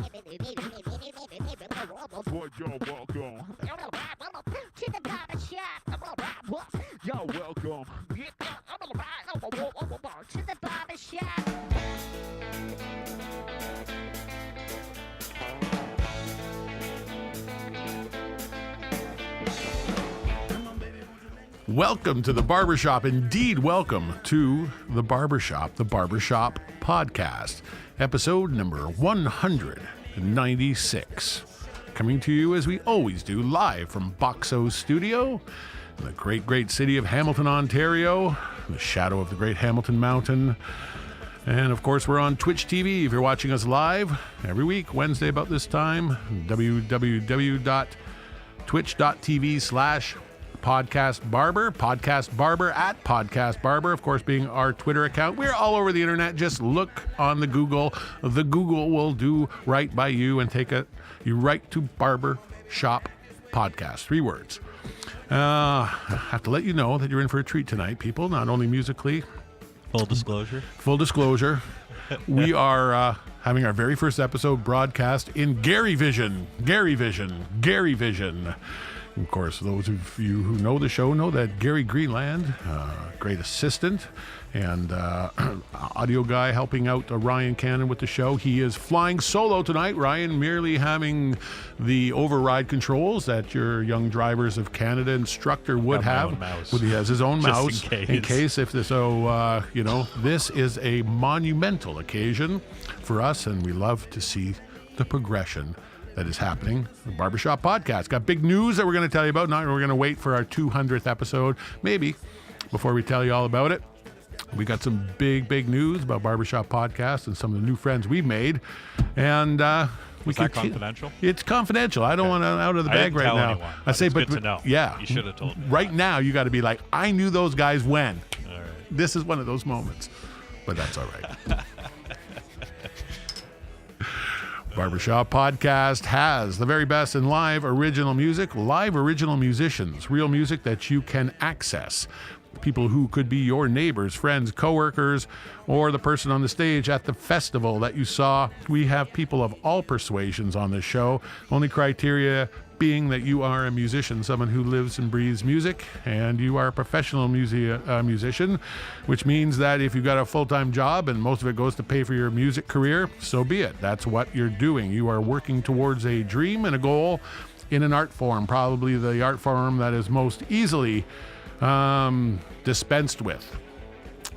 Well, you're welcome. To the barber shop. You're welcome. To the barber shop. Welcome to the Barber Shop. Indeed, welcome to the Barber Shop Podcast, episode number 196. Coming to you as we always do, live from Boxo's studio in the great city of Hamilton, Ontario, in the shadow of the great Hamilton Mountain. And of course, we're on Twitch TV if you're watching us live every week, Wednesday about this time, www.twitch.tv/Podcast Barber at Podcast Barber, of course, being our Twitter account. We're all over the internet. Just look on the Google. The Google will do right by you and take you right to Barber Shop Podcast. 3 words. I have to let you know that you're in for a treat tonight, people, not only musically. Full disclosure. We are having our very first episode broadcast in Gary Vision. Of course, those of you who know the show know that Gary Greenland, great assistant and audio guy helping out Ryan Cannon with the show. He is flying solo tonight. Ryan merely having the override controls that your young drivers of Canada instructor would have. He has his own mouse in case if this. So this is a monumental occasion for us, and we love to see the progression that is happening. The Barbershop Podcast got big news that we're going to tell you about. We're going to wait for our 200th episode, maybe, before we tell you all about it. We got some big news about Barbershop Podcast and some of the new friends we've made. And Is that confidential? It's confidential. I don't want to out of the bag right now. Anyone, I say, but good to know. Yeah, you should have told me. Right now, you got to be like, I knew those guys when. All right. This is one of those moments, but that's all right. Barbershop Podcast has the very best in live original music, live original musicians, real music that you can access. People who could be your neighbors, friends, coworkers, or the person on the stage at the festival that you saw. We have people of all persuasions on this show. Only criteria being that you are a musician, someone who lives and breathes music, and you are a professional musician, which means that if you've got a full-time job and most of it goes to pay for your music career, so be it. That's what you're doing. You are working towards a dream and a goal in an art form, probably the art form that is most easily dispensed with.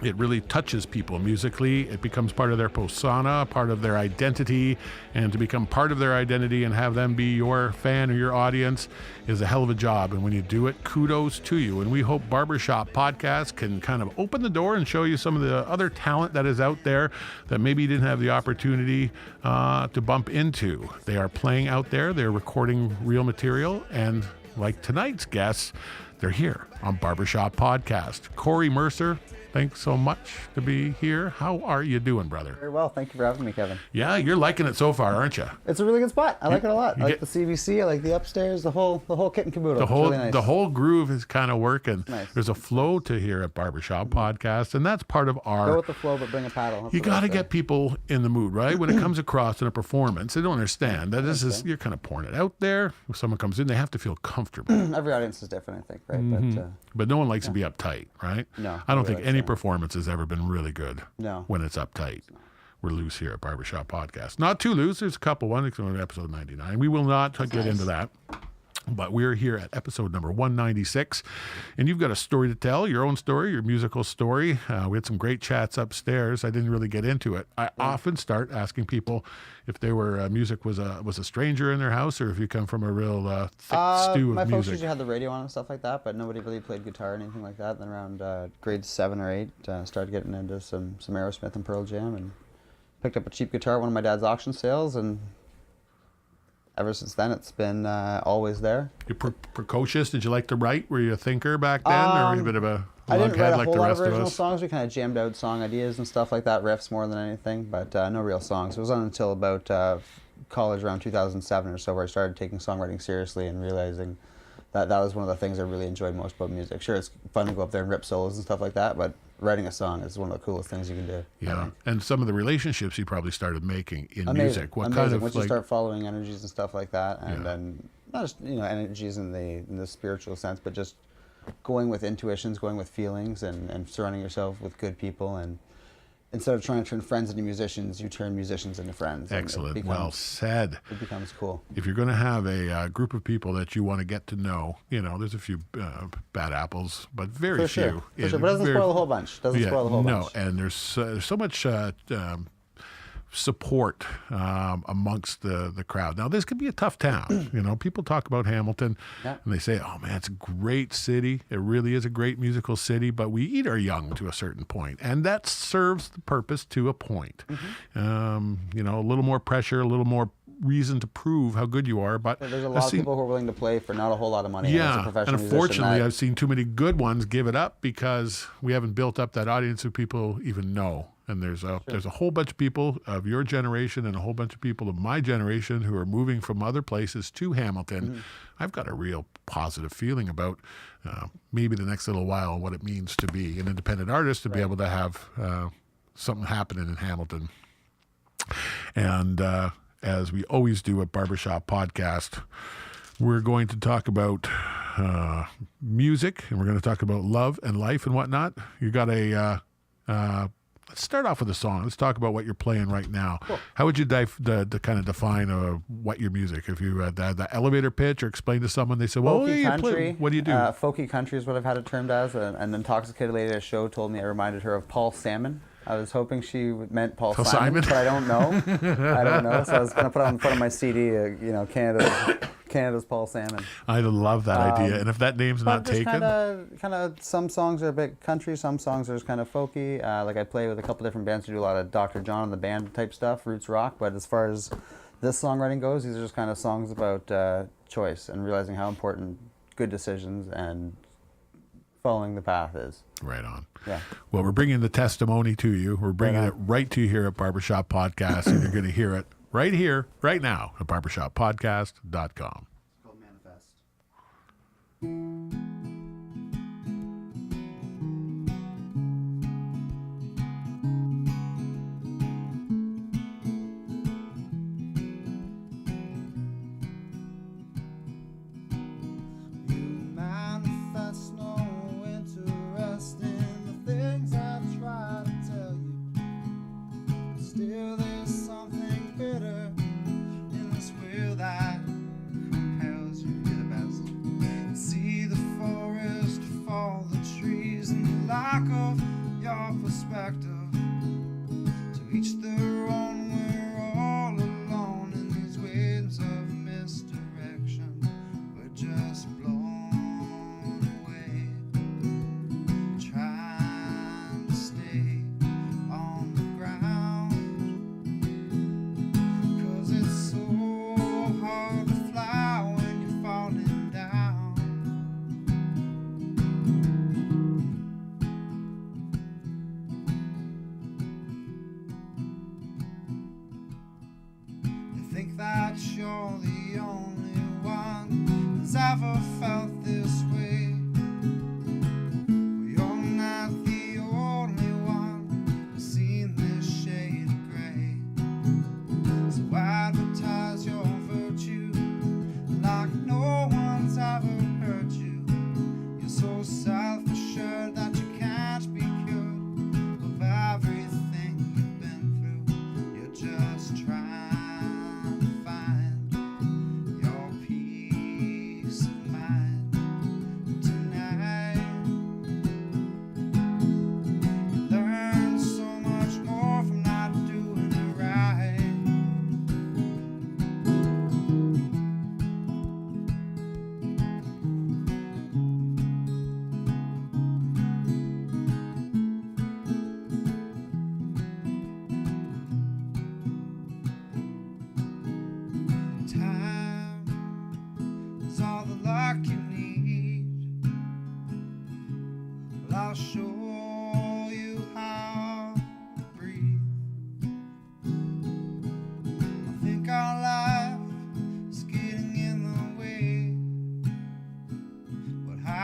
It really touches people musically. It becomes part of their persona, part of their identity, and to become part of their identity and have them be your fan or your audience is a hell of a job. And when you do it, kudos to you. And we hope Barbershop Podcast can kind of open the door and show you some of the other talent that is out there that maybe you didn't have the opportunity to bump into. They are playing out there. They're recording real material. And like tonight's guests, they're here on Barbershop Podcast. Cory Mercer, thanks so much to be here. How are you doing, brother? Very well. Thank you for having me, Kevin. Yeah, you're liking it so far, aren't you? It's a really good spot. I like it a lot. I like the CBC. I like the upstairs. The whole kit and caboodle. It's really nice. The whole groove is kind of working. Nice. There's a flow to here at Barbershop Podcast, and that's part of our. Go with the flow, but bring a paddle. That's you got to get people in the mood, right? When it comes across in a performance, they don't understand that this is you're kind of pouring it out there. If someone comes in, they have to feel comfortable. Every audience is different, I think, right? Mm-hmm. But no one likes to be uptight, right? No. I don't think any performance has ever been really good. No. When it's uptight. We're loose here at Barbershop Podcast. Not too loose. There's a couple. One on episode 99. We will not get into that. But we're here at episode number 196, and you've got a story to tell, your own story, your musical story. We had some great chats upstairs. I didn't really get into it. I often start asking people if they were music was a stranger in their house, or if you come from a real thick stew of my music. folks usually had the radio on and stuff like that, but nobody really played guitar or anything like that. Then around grade 7 or 8, started getting into some Aerosmith and Pearl Jam, and picked up a cheap guitar at one of my dad's auction sales, and ever since then, it's been always there. You're precocious. Did you like to write? Were you a thinker back then, or were you a bit of a I didn't write a whole lot of of original us? songs. We kind of jammed out song ideas and stuff like that, riffs more than anything, but no real songs. It wasn't until about college, around 2007 or so, where I started taking songwriting seriously and realizing that was one of the things I really enjoyed most about music. Sure, it's fun to go up there and rip solos and stuff like that, but writing a song is one of the coolest things you can do. Yeah, and some of the relationships you probably started making in Amazing. music. What Amazing. kind of Once you start following energies and stuff like that, and then not just energies in the spiritual sense, but just going with intuitions, going with feelings, and surrounding yourself with good people. And instead of trying to turn friends into musicians, you turn musicians into friends. Excellent. Well said. It becomes cool. If you're going to have a group of people that you want to get to know, there's a few bad apples, but very For few. sure. For sure. But it doesn't spoil the whole bunch. Doesn't spoil the whole bunch. No, and there's so much support amongst the crowd. Now, this could be a tough town. People talk about Hamilton, and they say, "Oh man, it's a great city. It really is a great musical city." But we eat our young to a certain point, and that serves the purpose to a point. A little more pressure, a little more reason to prove how good you are. But there's a lot of people who are willing to play for not a whole lot of money. Yeah, and unfortunately, musician, I've seen too many good ones give it up because we haven't built up that audience of people even know. And there's a whole bunch of people of your generation and a whole bunch of people of my generation who are moving from other places to Hamilton. I've got a real positive feeling about maybe the next little while what it means to be an independent artist, to be able to have something happening in Hamilton. And as we always do at Barber Shop Podcast, we're going to talk about music, and we're going to talk about love and life and whatnot. You got let's start off with a song. Let's talk about what you're playing right now. Cool. How would you kind of define what your music? If you had the elevator pitch or explain to someone, they say, "Well, folky you country, play, what do you do?" Folky country is what I've had it termed as. An intoxicated lady at a show told me I reminded her of Paul Salmon. I was hoping she meant Paul Simon, but I don't know. So I was going to put it on front of my CD, Canada's Paul Salmon. I love that idea. And if that name's not taken, kind of some songs are a bit country, some songs are just kind of folky. Like I play with a couple different bands who do a lot of Dr. John and the Band type stuff, roots rock. But as far as this songwriting goes, these are just kind of songs about choice and realizing how important good decisions and following the path is. Right on. Yeah. Well, we're bringing the testimony to you. We're bringing it right to you here at Barbershop Podcast, and you're going to hear it right here, right now at barbershoppodcast.com. It's called Manifest.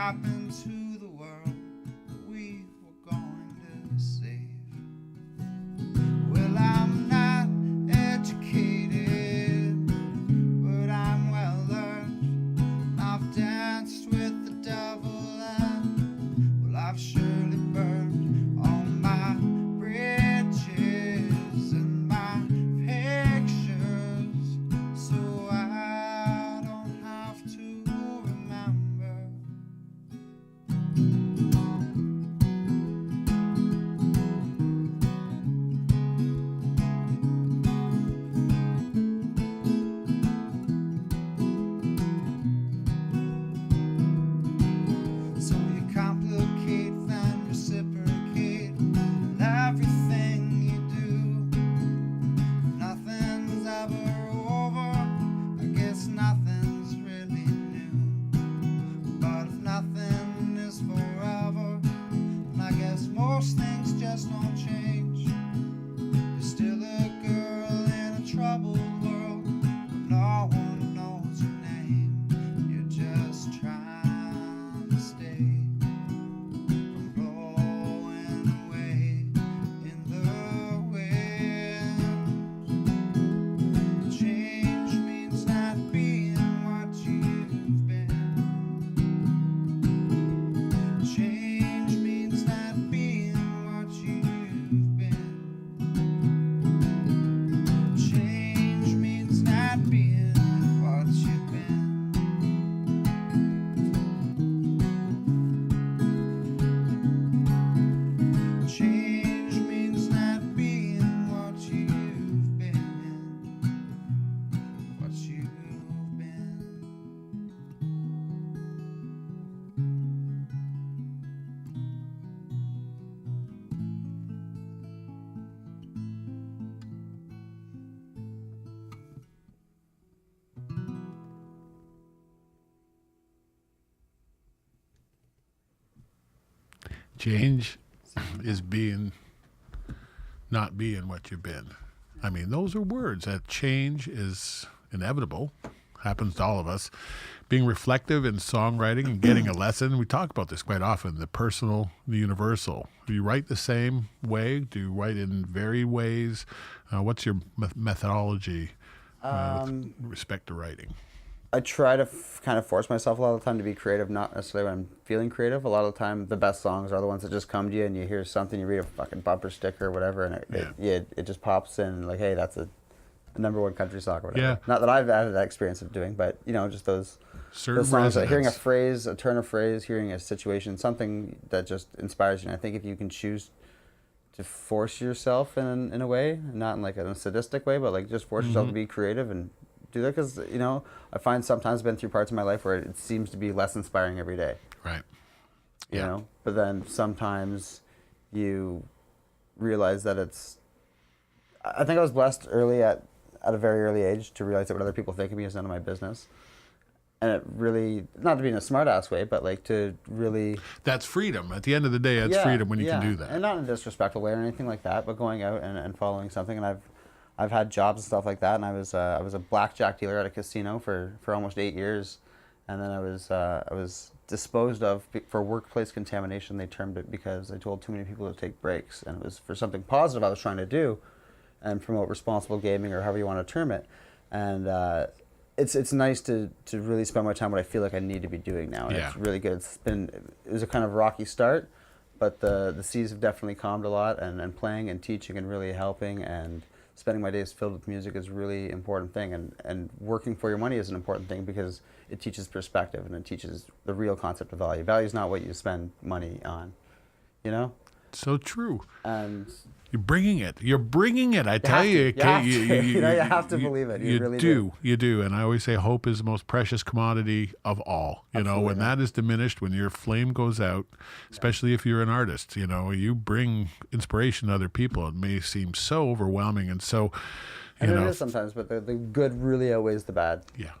happened to the world that we were going to Change is not being what you've been. I mean, those are words. That change is inevitable, happens to all of us. Being reflective in songwriting and getting a lesson. We talk about this quite often, the personal, the universal. Do you write the same way? Do you write in varied ways? What's your methodology with respect to writing? I try to kind of force myself a lot of the time to be creative, not necessarily when I'm feeling creative. A lot of the time, the best songs are the ones that just come to you and you hear something, you read a fucking bumper sticker or whatever, and it just pops in like, hey, that's a number one country song or whatever. Yeah. Not that I've had that experience of doing, but, you know, just those Certain songs, resonance. hearing a phrase, a turn of phrase, hearing a situation, something that just inspires you. And I think if you can choose to force yourself in a way, not in like a sadistic way, but like just force yourself to be creative and do that, because, you know, I find sometimes I've been through parts of my life where it seems to be less inspiring every day. Right. You know, but then sometimes you realize that it's. I think I was blessed early at a very early age to realize that what other people think of me is none of my business. And it really, not to be in a smart ass way, but like to really. That's freedom. At the end of the day, it's freedom when you can do that. And not in a disrespectful way or anything like that, but going out and following something. And I've had jobs and stuff like that. And I was a blackjack dealer at a casino for almost 8 years. And then I was disposed of for workplace contamination, they termed it, because I told too many people to take breaks. And it was for something positive I was trying to do and promote responsible gaming, or however you want to term it. And it's nice to really spend my time what I feel like I need to be doing now. And it's really good. It was a kind of rocky start, but the seas have definitely calmed a lot, and playing and teaching and really helping and spending my days filled with music is a really important thing. And working for your money is an important thing, because it teaches perspective and it teaches the real concept of value. Value is not what you spend money on, you know? So true. And you're bringing it. You're bringing it. I tell you, you have to believe it. You really do. You do. And I always say hope is the most precious commodity of all. You know, when that is diminished, when your flame goes out, especially if you're an artist, you know, you bring inspiration to other people. It may seem so overwhelming and so, you know. It is sometimes, but the good really outweighs the bad. Yeah.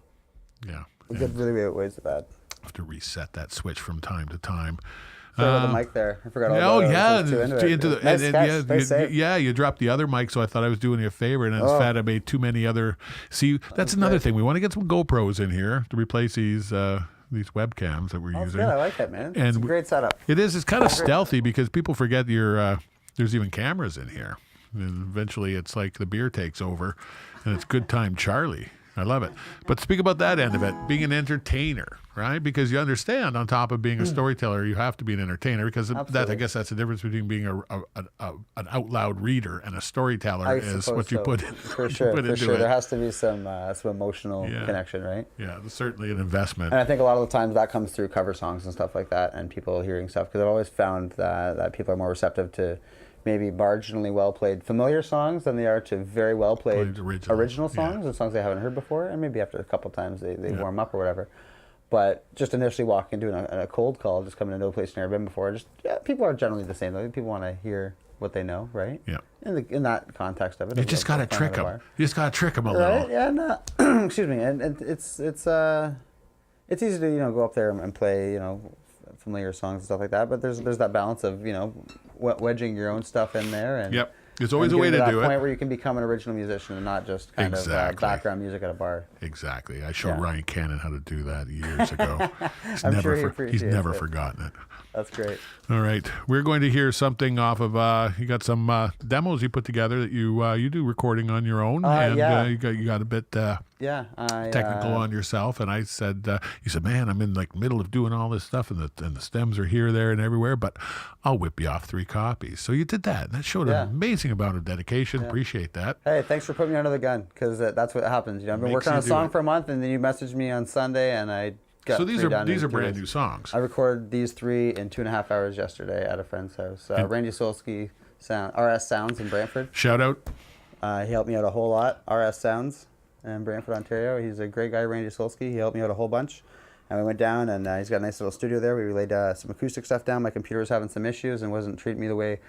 Yeah. The good really outweighs the bad. Have to reset that switch from time to time. Sorry about the mic there. I forgot all about it. You dropped the other mic, so I thought I was doing you a favor, and instead I made too many other. See, that's another thing. We want to get some GoPros in here to replace these webcams that we're using. Good. I like that, man. It's a great setup. It is. It's kind of stealthy because people forget there's even cameras in here. And eventually, it's like the beer takes over, and it's good time, Charlie. I love it. But speak about that end of it, being an entertainer, right? Because you understand, on top of being a storyteller, you have to be an entertainer, because that, I guess that's the difference between being an out loud reader and a storyteller is what you put in. For sure. There has to be some emotional connection, right? Yeah, it's certainly an investment. And I think a lot of the times that comes through cover songs and stuff like that, and people hearing stuff, because I've always found that people are more receptive to maybe marginally well-played familiar songs than they are to very well-played original songs and songs they haven't heard before, and maybe after a couple times they warm up or whatever. But just initially walking into a cold call, just coming into a place you've never been before, people are generally the same. People want to hear what they know, right? Yeah. In that context of it. You just got to trick them. You just got to trick them a little. Right? Yeah, no. Excuse me. And it's easy to, go up there and play, familiar songs and stuff like that, but there's that balance of, wedging your own stuff in there, and there's always a way to do it. Point where you can become an original musician and not just kind of background music at a bar. Exactly. I showed Ryan Cannon how to do that years ago. He's never forgotten it. That's great. All right, we're going to hear something off of. You got some demos you put together that you do recording on your own, and you got a bit technical on yourself. And I said, you said, man, I'm in like middle of doing all this stuff, and the stems are here, there, and everywhere, but I'll whip you off 3 copies. So you did that. That showed an amazing amount of dedication. Yeah. Appreciate that. Hey, thanks for putting me under the gun, because that's what happens. I've been working on a song for a month, and then you messaged me on Sunday, and I. So these are brand new songs. I recorded these 3 in 2.5 hours yesterday at a friend's house. Randy Solsky, RS Sounds in Brantford. Shout out. He helped me out a whole lot. RS Sounds in Brantford, Ontario. He's a great guy, Randy Solsky. He helped me out a whole bunch. And we went down, and he's got a nice little studio there. We laid some acoustic stuff down. My computer was having some issues and wasn't treating me the way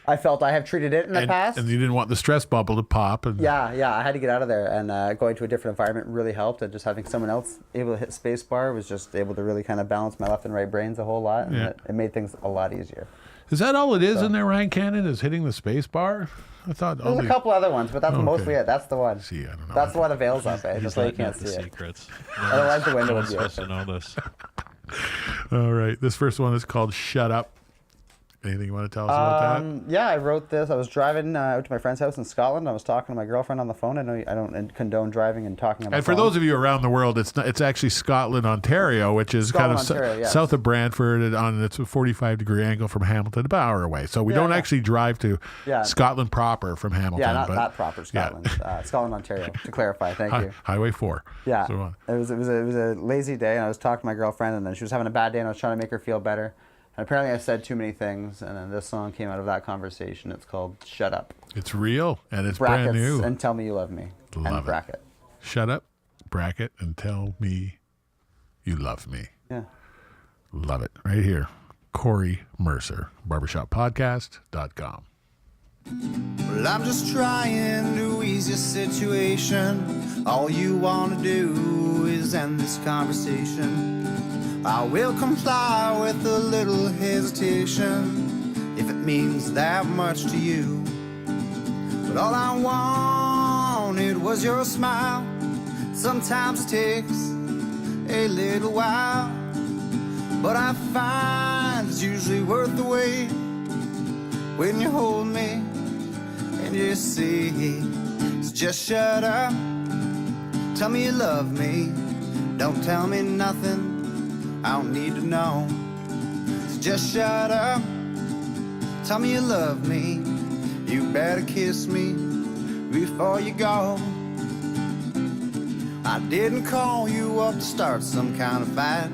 I felt I have treated it in the past. And you didn't want the stress bubble to pop. And Yeah, I had to get out of there, and going to a different environment really helped. And just having someone else able to hit spacebar was just able to really kind of balance my left and right brains a whole lot, and it made things a lot easier. Is that all it is in there, Ryan Cannon, is hitting the space bar? I thought There's a couple other ones, but that's mostly it. That's the one. See, I don't know. That's the one that veils up, eh? Just so you can't see it. Secrets. Otherwise the window would be supposed open. to know this. All right. This first one is called Shut Up. Anything you want to tell us about that? Yeah, I wrote this. I was driving out to my friend's house in Scotland. I was talking to my girlfriend on the phone. I know I don't condone driving and talking on the phone. And for those of you around the world, it's actually Scotland, Ontario, which is Scotland, kind of Ontario, yes. south of Brantford. It's a 45-degree angle from Hamilton, about an hour away. So we don't actually drive to Scotland proper from Hamilton. Yeah, not that proper Scotland. Scotland, Ontario, to clarify. Thank you. Highway 4. Yeah, So, it was a lazy day, and I was talking to my girlfriend, and then she was having a bad day, and I was trying to make her feel better. And apparently I said too many things, and then this song came out of that conversation. It's called Shut Up. it's real, and it's Brackets, brand new. and Tell Me You Love Me. Love and it. bracket. Shut up, bracket, and tell me you love me. Yeah. Love it. Right here. Cory Mercer, barbershoppodcast.com. Well, I'm just trying to ease your situation. All you want to do is end this conversation. I will comply with a little hesitation if it means that much to you. But all I wanted was your smile. Sometimes it takes a little while, but I find it's usually worth the wait when you hold me and you see. So just shut up, tell me you love me. Don't tell me nothing I don't need to know. So just shut up, tell me you love me. You better kiss me before you go. I didn't call you up to start some kind of fight.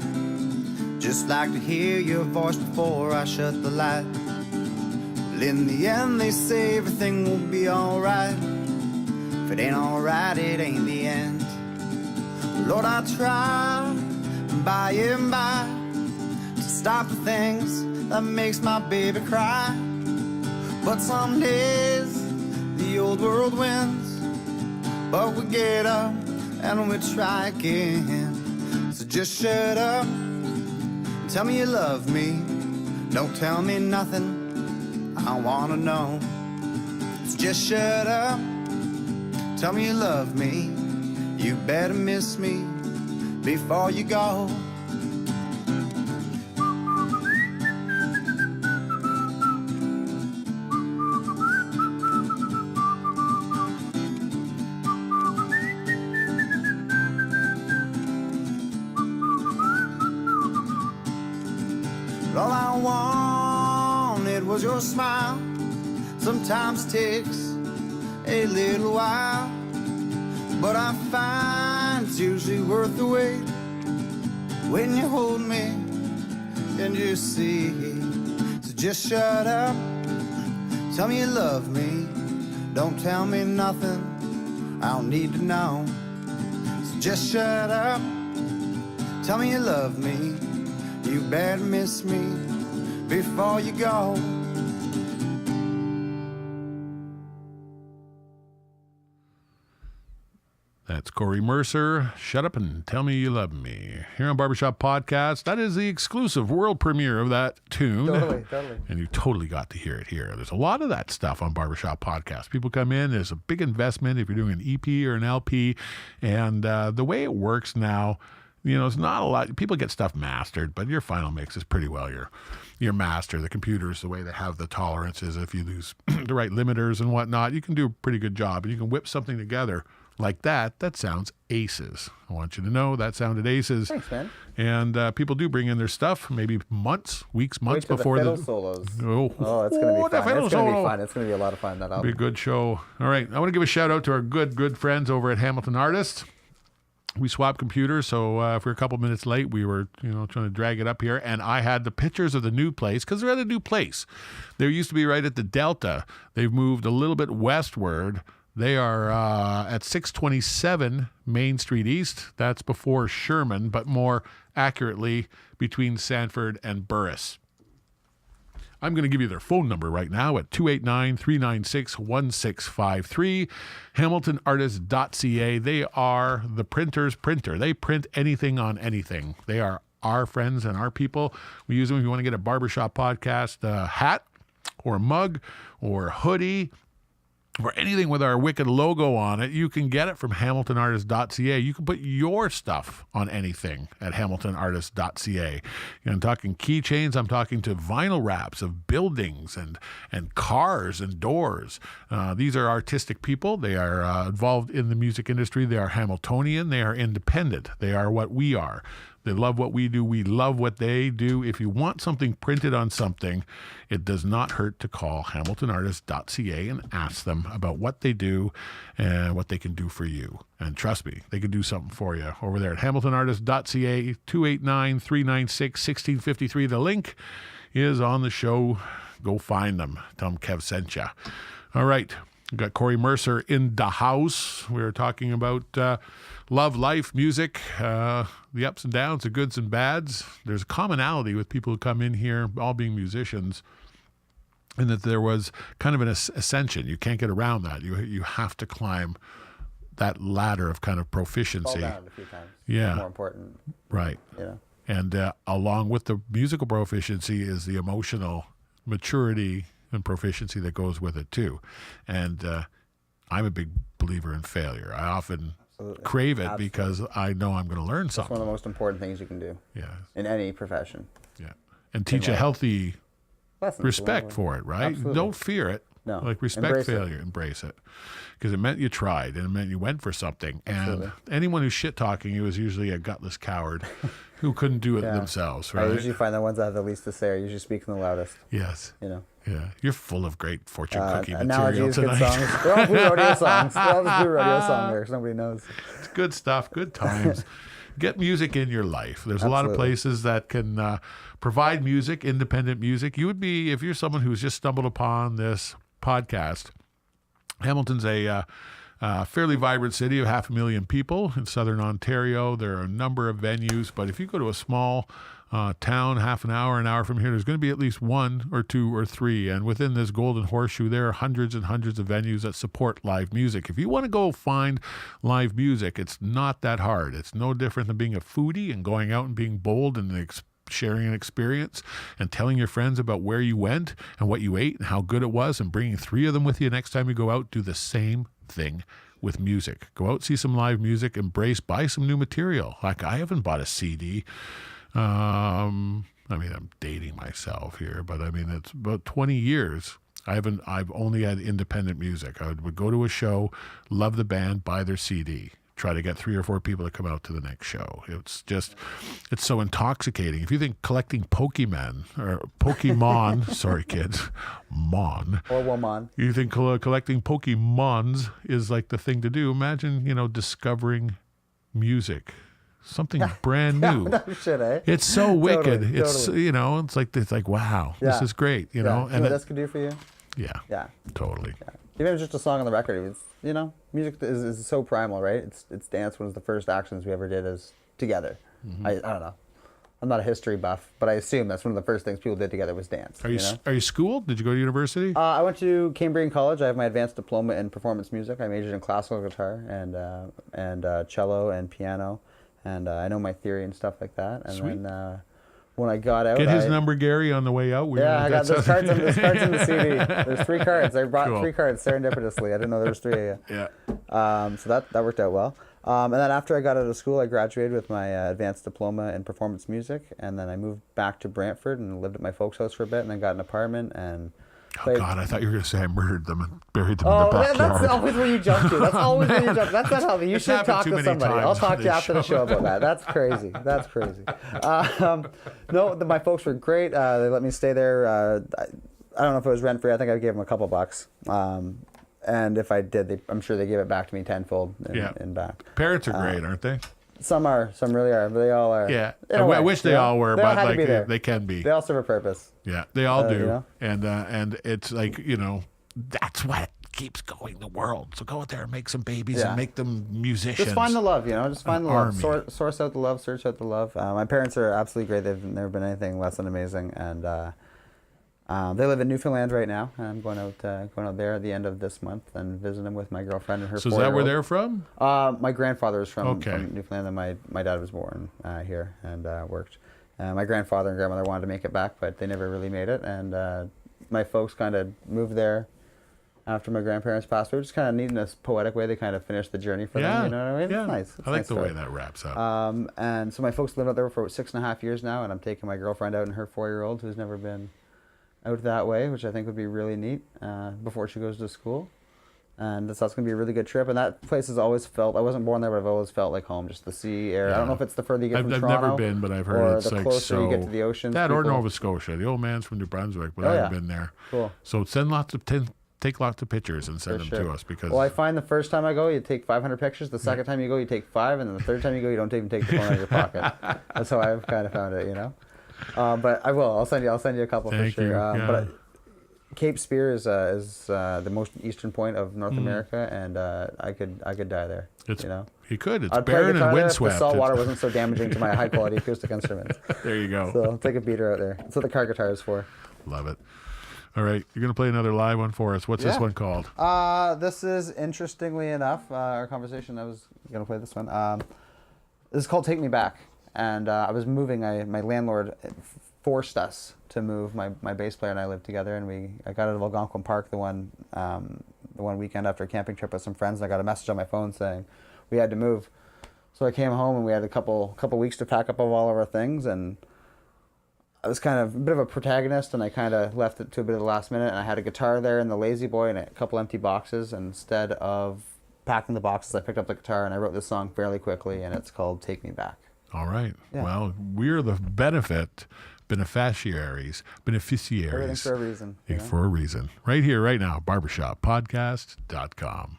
Just like to hear your voice before I shut the light. But in the end they say everything will be alright. If it ain't alright, it ain't the end. Lord, I try by and by to stop the things that makes my baby cry. But some days the old world wins, but we get up and we try again. So just shut up, tell me you love me. Don't tell me nothing I wanna know. So just shut up, tell me you love me. You better miss me before you go. But all I wanted was your smile. Sometimes it takes a little while, but I find it's usually worth the wait when you hold me and you see. So just shut up, tell me you love me. Don't tell me nothing I don't need to know. So just shut up, tell me you love me. You better miss me before you go. That's Cory Mercer. Shut up and tell me you love me. Here on Barbershop Podcast, that is the exclusive world premiere of that tune. Totally. And you totally got to hear it here. There's a lot of that stuff on Barbershop Podcast. People come in, there's a big investment if you're doing an EP or an LP. And the way it works now, it's not a lot. People get stuff mastered, but your final mix is pretty well your master. The computers, the way they have the tolerances, if you use the right limiters and whatnot, you can do a pretty good job. And you can whip something together like that sounds aces. I want you to know that sounded aces. Thanks, man. And people do bring in their stuff, maybe months Wait till before the fiddle solos. Oh, It's going to be the fun. fiddle It's going to be solo. fun. It's going to be a lot of fun, that Be a album. good show. All right, I want to give a shout out to our good friends over at Hamilton Artists. We swapped computers, so if we're a couple minutes late, we were trying to drag it up here, and I had the pictures of the new place because they're at a new place. They used to be right at the Delta. They've moved a little bit westward. They are at 627 Main Street East. That's before Sherman, but more accurately between Sanford and Burris. I'm going to give you their phone number right now at 289-396-1653, hamiltonartist.ca. They are the printer's printer. They print anything on anything. They are our friends and our people. We use them if you want to get a Barber Shop Podcast hat or a mug or a hoodie or anything with our wicked logo on it. You can get it from hamiltonartist.ca. You can put your stuff on anything at hamiltonartist.ca. I'm talking keychains. I'm talking to vinyl wraps of buildings and cars and doors. These are artistic people. They are involved in the music industry. They are Hamiltonian. They are independent. They are what we are. They love what we do. We love what they do. If you want something printed on something, it does not hurt to call hamiltonartist.ca and ask them about what they do and what they can do for you. And trust me, they can do something for you over there at hamiltonartist.ca, 289-396-1653. The link is on the show. Go find them. Tell them Kev sent you. All right. We've got Cory Mercer in the house. We were talking about love, life, music, the ups and downs, the goods and bads. There's a commonality with people who come in here, all being musicians, and that there was kind of an ascension. You can't get around that. You have to climb that ladder of kind of proficiency. Fall down a few times. Yeah. It's more important. Right. Yeah. And along with the musical proficiency is the emotional maturity and proficiency that goes with it too. And I'm a big believer in failure. I often crave it because I know I'm going to learn something. It's one of the most important things you can do. Yeah. In any profession. Yeah. And teach a healthy Lessons respect for it, right? Absolutely. Don't fear it. No. Like respect Embrace failure. Embrace it. Because it meant you tried and it meant you went for something. Absolutely. And anyone who's shit talking you is usually a gutless coward who couldn't do it themselves, right? I usually find the ones that have the least to say are usually speaking the loudest. Yes. You know. Yeah. You're full of great fortune cookie material Analogies, tonight. good songs. They're all Blue Rodeo songs. They're all just Blue Rodeo song lyrics. Nobody knows. It's good stuff, good times. Get music in your life. There's a lot of places that can provide music, independent music. You would be, if you're someone who's just stumbled upon this podcast, Hamilton's a fairly vibrant city of 500,000 people in southern Ontario. There are a number of venues, but if you go to a small town, half an hour from here, there's going to be at least one or two or three. And within this golden horseshoe, there are hundreds and hundreds of venues that support live music. If you want to go find live music, it's not that hard. It's no different than being a foodie and going out and being bold and sharing an experience and telling your friends about where you went and what you ate and how good it was and bringing 3 of them with you next time you go out. Do the same thing with music. Go out, see some live music, buy some new material. Like I haven't bought a CD. I mean, I'm dating myself here, but I mean, it's about 20 years. I've only had independent music. I would go to a show, love the band, buy their CD, try to get 3 or 4 people to come out to the next show. It's so intoxicating. If you think collecting Pokemon, sorry kids, Mon. Or woman. You think collecting Pokemons is like the thing to do. Imagine, discovering music. Something brand new. No shit, eh? It's so wicked. Totally. It's like wow, this is great. You know, and what this could do for you. Yeah. Totally. Yeah. Even if it's just a song on the record, it's music is so primal, right? It's dance was the first actions we ever did as together. Mm-hmm. I don't know. I'm not a history buff, but I assume that's one of the first things people did together was dance. Are you schooled? Did you go to university? I went to Cambrian College. I have my advanced diploma in performance music. I majored in classical guitar and cello and piano. And I know my theory and stuff like that. And Sweet. then when I got out, get his number, Gary, on the way out. I got those cards. There's cards in the CD. There's 3 cards. I brought 3 cards serendipitously. I didn't know there was 3 of you. Yeah. So that worked out well. And then after I got out of school, I graduated with my advanced diploma in performance music. And then I moved back to Brantford and lived at my folks' house for a bit. And then got an apartment and. Oh, God, I thought you were going to say I murdered them and buried them in the backyard. That's always where you jump to. That's always where you jump. That's not healthy. You should talk to somebody. I'll talk to you after the show about that. That's crazy. That's crazy. My folks were great. They let me stay there. I don't know if it was rent-free. I think I gave them a couple bucks. And if I did, I'm sure they gave it back to me tenfold and back. Parents are great, aren't they? Some really are, but they all are. Yeah, I wish they all were, but like they can be. They all serve a purpose. Yeah, they all do. You know? And it's like, that's what keeps going the world. So go out there and make some babies and make them musicians. Just find the love, Just find the love. Source out the love. Search out the love. My parents are absolutely great. They've never been anything less than amazing, and They live in Newfoundland right now, and I'm going out there at the end of this month and visiting them with my girlfriend and her. So is that where they're from? My grandfather is from Okay. Newfoundland, and my dad was born here and worked. My grandfather and grandmother wanted to make it back, but they never really made it. And my folks kind of moved there after my grandparents passed away. Just kind of neat in a poetic way. They kind of finished the journey for them. You know what I mean? Yeah. It's nice. It's I like nice the story. way that wraps up. And so my folks lived out there for 6.5 years now, and I'm taking my girlfriend out and her 4-year-old who's never been out that way, which I think would be really neat before she goes to school. And that's going to be a really good trip. And that place has always felt, I wasn't born there, but I've always felt like home. Just the sea air. Yeah. I don't know if it's the further you get I've from never Toronto. been, but I've heard or it's the like closer so. you get to the ocean. That or Nova Scotia. The old man's from New Brunswick, but I haven't been there. Cool. So take lots of pictures and send them to us because. Well, I find the first time I go, you take 500 pictures. The second time you go, you take 5, and then the third time you go, you don't even take the phone out of your pocket. That's how I've kind of found it, you know. But I will. I'll send you a couple Thank for sure. you. Yeah. But Cape Spear is the most eastern point of North America, and I could die there. It's, you know. You could. It's I'd play barren guitar and there if windswept. the salt water wasn't so damaging to my high quality acoustic instruments. There you go. So I'll take a beater out there. That's what the car guitar is for. Love it. All right, you're gonna play another live one for us. What's this one called? This is, interestingly enough, our conversation. I was gonna play this one. This is called "Take Me Back," and I was moving. My landlord forced us to move. My bass player and I lived together, and I got out of Algonquin Park the one weekend after a camping trip with some friends. And I got a message on my phone saying we had to move. So I came home and we had a couple weeks to pack up all of our things, and I was kind of a bit of a protagonist, and I kind of left it to a bit of the last minute, and I had a guitar there and the Lazy Boy and a couple empty boxes. And instead of packing the boxes, I picked up the guitar and I wrote this song fairly quickly, and it's called "Take Me Back." All right. Yeah. Well, we're the beneficiaries. Everything's for a reason. You know? For a reason. Right here, right now, barbershoppodcast.com.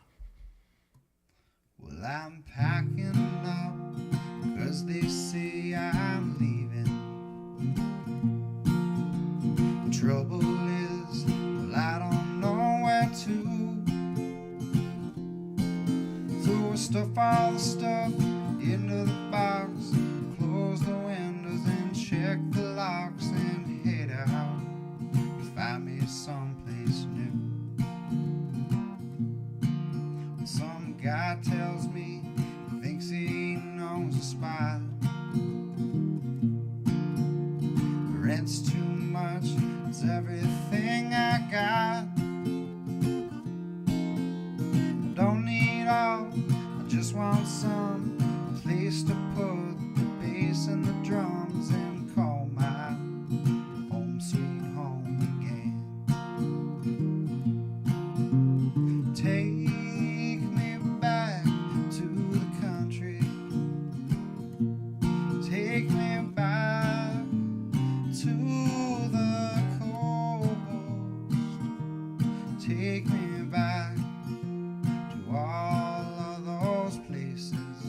Well, I'm packing up 'cause they say I'm leaving. The trouble is, well, I don't know where to. So I stuff all the stuff into the box, close the windows and check the locks, and head out to find me someplace new. Some guy tells me he thinks he knows a spot. The rent's too much, it's everything I got. I don't need all, I just want some place to put the bass and the drums and call my home sweet home again. Take me back to the country. Take me back to the coast. Take me back to all of those places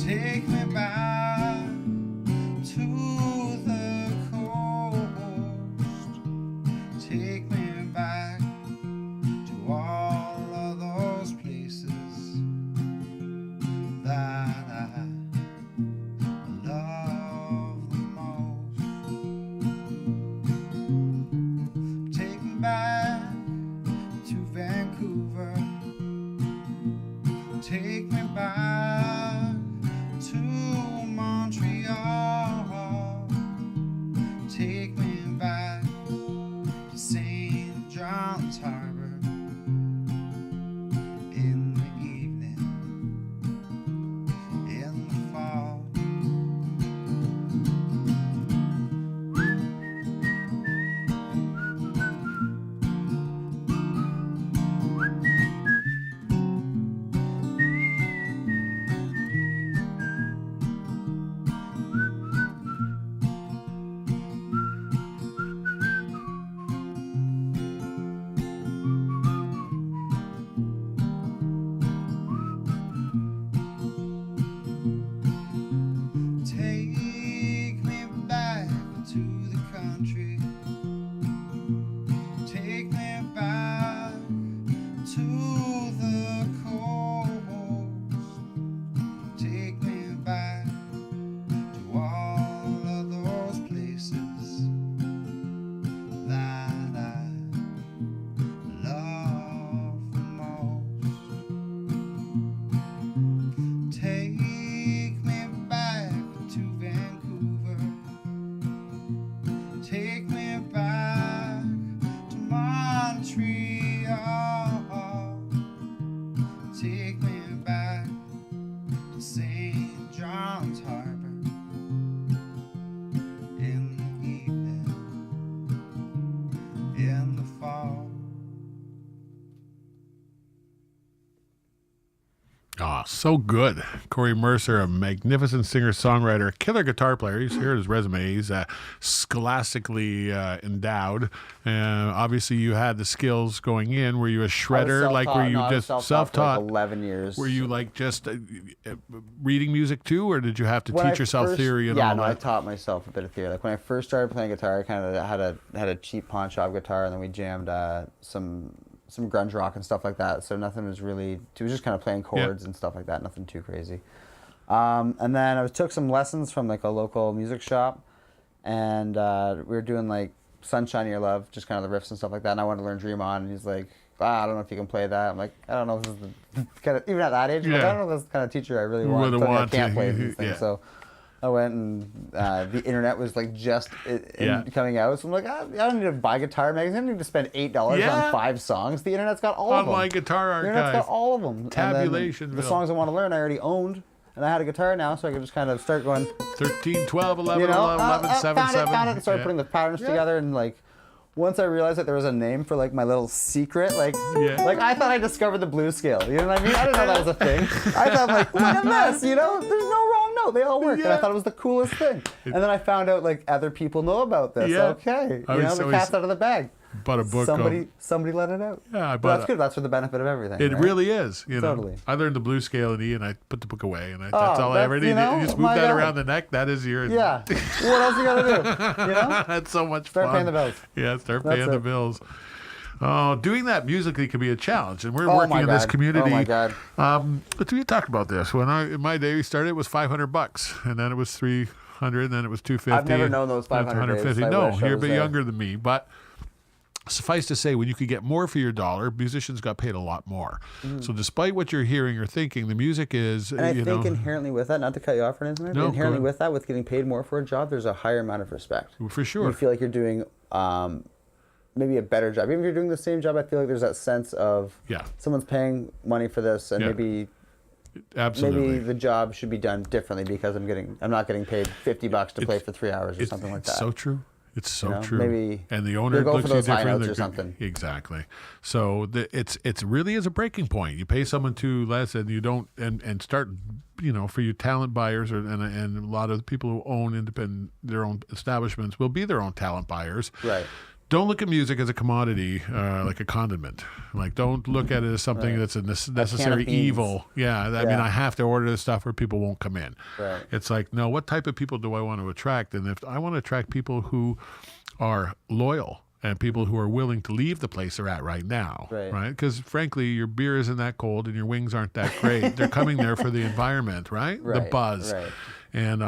Take me back to the coast. Take me back to all of those places that I love the most. Take me back to Vancouver. Take me back to Montreal. Take me back to St. John's Harbor in the evening, in the fall. Take me back to the country. Take me back to the coast. Take me back to all of those places that I love the most. Take me back to Vancouver. Take me back to Montreal. Take me back to St. John's Harbor in the evening, in the fall. Ah, so good. Cory Mercer, a magnificent singer-songwriter, killer guitar player. You hear his resume. He's scholastically endowed. Obviously, you had the skills going in. Were you a shredder? Were you just self-taught? For like 11 years. Were you like just reading music too, or did you have to When teach I yourself first- theory and yeah, all no, that? I taught myself a bit of theory. Like when I first started playing guitar, I kind of had a cheap pawn shop guitar, and then we jammed some grunge rock and stuff like that. So nothing was really. It was just kind of playing chords and stuff like that. Nothing too crazy. And then I took some lessons from like a local music shop, and we were doing like "Sunshine of Your Love," just kind of the riffs and stuff like that. And I wanted to learn "Dream On," and he's like, I don't know if you can play that. I'm like, I don't know if this is the kind of, even at that age, I'm like, I don't know if this is the kind of teacher I really want. Would've So I wanted can't to, play these things. yeah. So I went and the internet was like just coming out. So I'm like, I don't need to buy Guitar Magazine. I don't need to spend $8 Yeah. on 5 songs. The internet's got all of them. Online Guitar The internet's got Archive. all of them. Tabulation. And then the songs I want to learn, I already owned. And I had a guitar now, so I could just kind of start going, 13, 12, 11, you know, 11, 7, found 7. it, and started putting the patterns together. And like, once I realized that there was a name for like my little secret, like I thought I discovered the blues scale. You know what I mean? I didn't know that was a thing. I thought like, look at this, you know, there's no wrong note. They all work. And I thought it was the coolest thing. And then I found out like other people know about this. Yeah. Okay, I you know, was the always- cat's out of the bag. Bought a book. Somebody let it out. Yeah, I But bought that's good. That's for the benefit of everything. It right? really is. You know, Totally. I learned the blues scale at E, and I put the book away, and that's all I that's, ever you needed. know, You just my move that God. around the neck. That is your. Yeah. What else you gotta do? You know? That's so much Start fun. paying the bills. Yeah, start That's paying the it. bills. Doing that musically can be a challenge, and we're Oh working my in this God. community. Oh my God. But we talked about this when in my day we started. It was $500, and then it was $300, and then it was $250. I've never known those 500 days. I No, wish I you're a was bit there. younger than me, but. Suffice to say, when you could get more for your dollar, musicians got paid a lot more. So despite what you're hearing or thinking, the music is, And I you think know, inherently with that, not to cut you off or anything, but No, go inherently ahead. with that, with getting paid more for a job, there's a higher amount of respect. for sure. You feel like you're doing maybe a better job. Even if you're doing the same job, I feel like there's that sense of someone's paying money for this, and maybe Absolutely. the job should be done differently because I'm not getting paid $50 to play for 3 hours or something like that. It's so true. It's so You know, true. maybe and the owner they'll go looks for at you those high different. notes or They're- something. Exactly. So it's really is a breaking point. You pay someone too less, and you don't and start. You know, for you talent buyers and a lot of people who own their own establishments will be their own talent buyers. Right. don't look at music as a commodity, like a condiment. Like, don't look at it as something that's a necessary evil. Yeah, I mean, I have to order this stuff or people won't come in. Right. It's like, no, what type of people do I want to attract? And if I want to attract people who are loyal and people who are willing to leave the place they're at right now, right? Because frankly, your beer isn't that cold and your wings aren't that great. They're coming there for the environment, right? The buzz. Right. And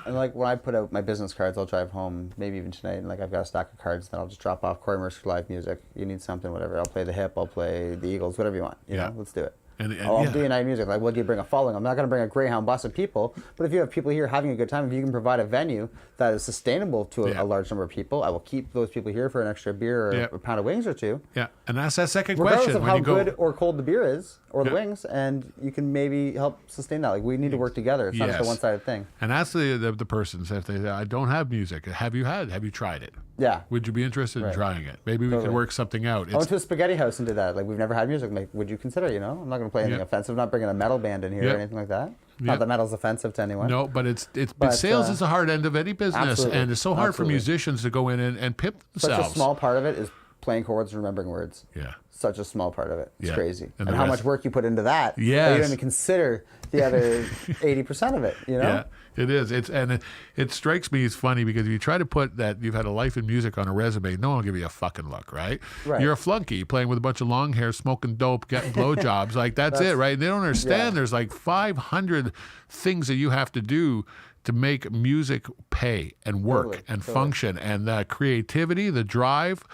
like when I put out my business cards, I'll drive home, maybe even tonight, and like I've got a stack of cards that I'll just drop off. Cory Mercer live music. You need something, whatever. I'll play the hip. I'll play the Eagles, whatever you want. You know, let's do it. I'll do night music. Like, what do you bring a following? I'm not going to bring a Greyhound bus of people, but if you have people here having a good time, if you can provide a venue that is sustainable to a large number of people, I will keep those people here for an extra beer or a pound of wings or two. Yeah, and that's that second regardless question. Of how good or cold the beer is, or the wings, and you can maybe help sustain that. Like, we need to work together. It's not just a one-sided thing. And ask the person, if they say, I don't have music, have you tried it? Yeah. Would you be interested in trying it? Maybe we could work something out. I went to a spaghetti house and did that. Like, we've never had music. Like, would you consider, I'm not going to play anything offensive. I'm not bringing a metal band in here or anything like that. Not that metal's offensive to anyone. No, but sales is the hard end of any business. Absolutely. And it's so hard for musicians to go in and pimp themselves. Such a small part of it is playing chords and remembering words. Yeah. Such a small part of it. It's crazy. And the how rest. much work you put into that. Yes. You don't even consider the other 80% of it, Yeah, it is. It strikes me as funny because if you try to put that you've had a life in music on a resume, no one will give you a fucking look, right? You're a flunky playing with a bunch of long hair, smoking dope, getting blowjobs. Like, that's it, right? They don't understand there's like 500 things that you have to do to make music pay and work and function, and the creativity, the drive,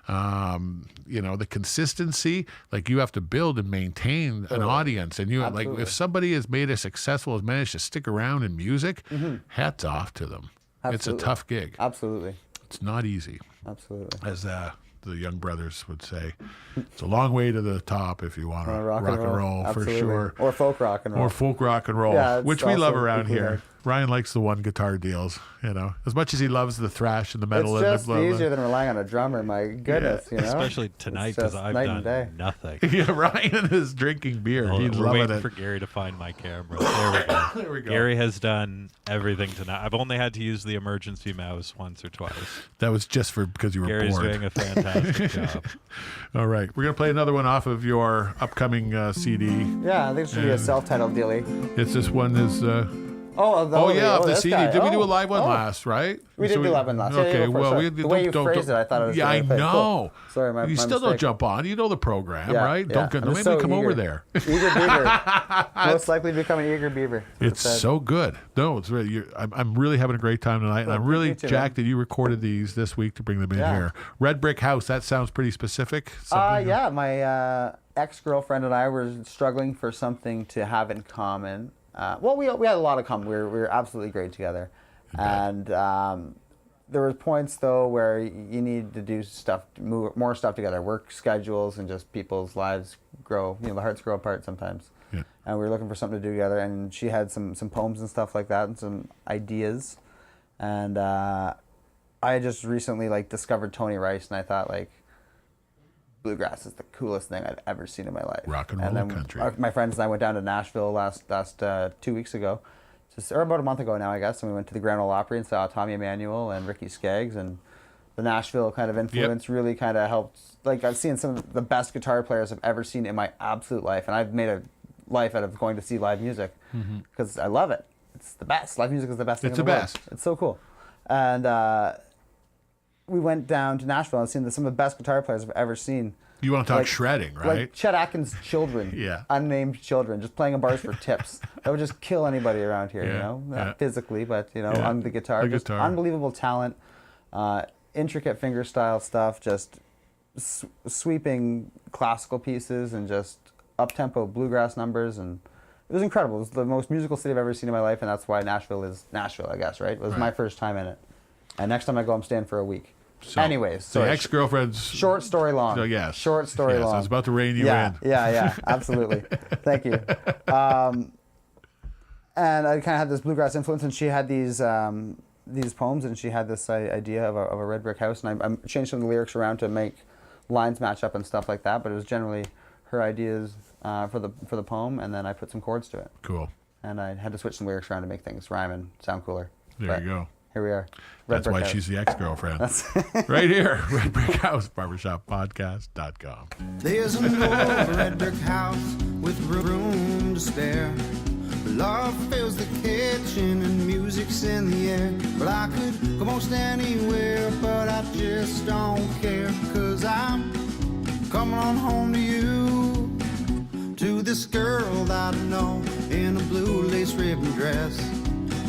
the consistency. Like, you have to build and maintain an audience, and like, if somebody has made it successful, has managed to stick around in music, hats off to them. It's a tough gig. Absolutely. It's not easy. Absolutely. As the young brothers would say, it's a long way to the top if you want to rock and roll for sure. Or folk rock and roll. Or folk rock and roll, which we love around here. Ryan likes the one guitar deals, as much as he loves the thrash and the metal. It's just easier than relying on a drummer, my goodness, Especially tonight, because I've done nothing. Yeah, Ryan is drinking beer. He's We're loving waiting it. for Gary to find my camera. There we go. There we go. Gary has done everything tonight. I've only had to use the emergency mouse once or twice. That was just because you were Gary's bored. doing a fantastic job. All right. We're going to play another one off of your upcoming CD. Yeah, I think it should be a self-titled dealie. This one is... the CD. Guy. Did we do a live one last, right? We did do a live one last. Okay, the way you phrased it, I thought it was. Yeah, I know. Cool. Sorry, my You still mistake. don't jump on. You know the program, right? Don't maybe so come eager. over there. Eager beaver. Most likely to become an eager beaver. It's so good. No, it's really. I'm really having a great time tonight, and I'm really jacked that you recorded these this week to bring them in here. Red Brick House. That sounds pretty specific. My ex-girlfriend and I were struggling for something to have in common. We had a lot of common. We were absolutely great together, and there were points though where you need to do more stuff together. Work schedules and just people's lives grow. The hearts grow apart sometimes. Yeah. And we were looking for something to do together. And she had some poems and stuff like that, and some ideas. And I just recently discovered Tony Rice, and I thought Bluegrass is the coolest thing I've ever seen in my life. Rock and roll country. My friends and I went down to Nashville last 2 weeks ago, or about a month ago now, I guess, and we went to the Grand Ole Opry and saw Tommy Emmanuel and Ricky Skaggs, and the Nashville kind of influence really kind of helped. I've seen some of the best guitar players I've ever seen in my absolute life, and I've made a life out of going to see live music because I love it. It's the best. Live music is the best thing in the world. It's the best. It's so cool. And we went down to Nashville and seen some of the best guitar players I've ever seen. You want to talk shredding, right? Like Chet Atkins' children, unnamed children, just playing on bars for tips. That would just kill anybody around here, Not physically, but, on the guitar. Just unbelievable talent, intricate fingerstyle stuff, just sweeping classical pieces and just up-tempo bluegrass numbers. And it was incredible. It was the most musical city I've ever seen in my life, and that's why Nashville is Nashville, I guess, right? It was my first time in it. And next time I go, I'm staying for a week. So, anyways, so ex-girlfriend's... Short story long. Yes. Short story long. I was about to rein you in. Yeah, absolutely. Thank you. And I kind of had this bluegrass influence, and she had these poems, and she had this idea of a red brick house, and I changed some of the lyrics around to make lines match up and stuff like that, but it was generally her ideas for the poem, and then I put some chords to it. Cool. And I had to switch some lyrics around to make things rhyme and sound cooler. There you go. here we are. That's why she's the ex-girlfriend. Right here, Red Brick House, barbershoppodcast.com. There's an old red brick house with room to spare. Love fills the kitchen and music's in the air. Well, I could go most anywhere, but I just don't care. 'Cause I'm coming on home to you, to this girl that I know in a blue lace ribbon dress.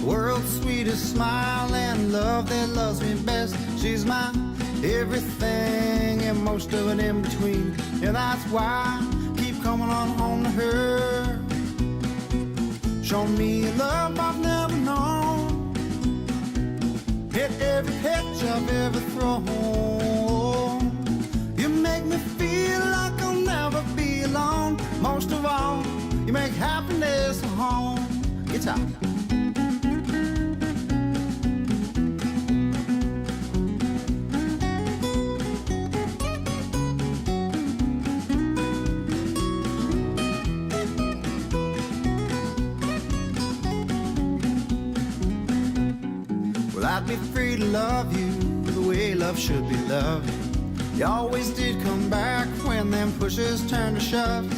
World's sweetest smile and love that loves me best. She's my everything and most of it in between. And that's why I keep coming on home to her. Show me a love I've never known. Hit every pitch I've ever thrown. You make me feel like I'll never be alone. Most of all, you make happiness a home. Guitar. I'd be free to love you the way love should be loved. You always did come back when them pushes turned to shoves.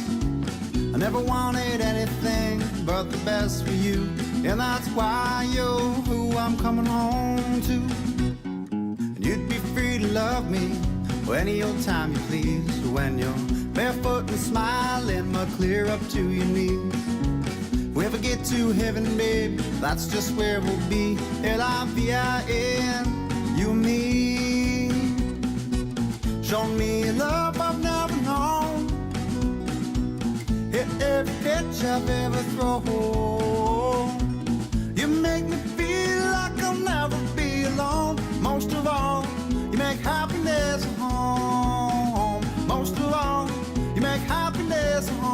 I never wanted anything but the best for you, and that's why you're who I'm coming home to. And you'd be free to love me any old time you please. When you're barefoot and smiling, but clear up to your knees. If we ever get to heaven, babe, that's just where we'll be. L-I-V-I-N, you and me. Show me a love I've never known. Hit every pitch I've ever thrown. You make me feel like I'll never be alone. Most of all, you make happiness a home. Most of all, you make happiness a home.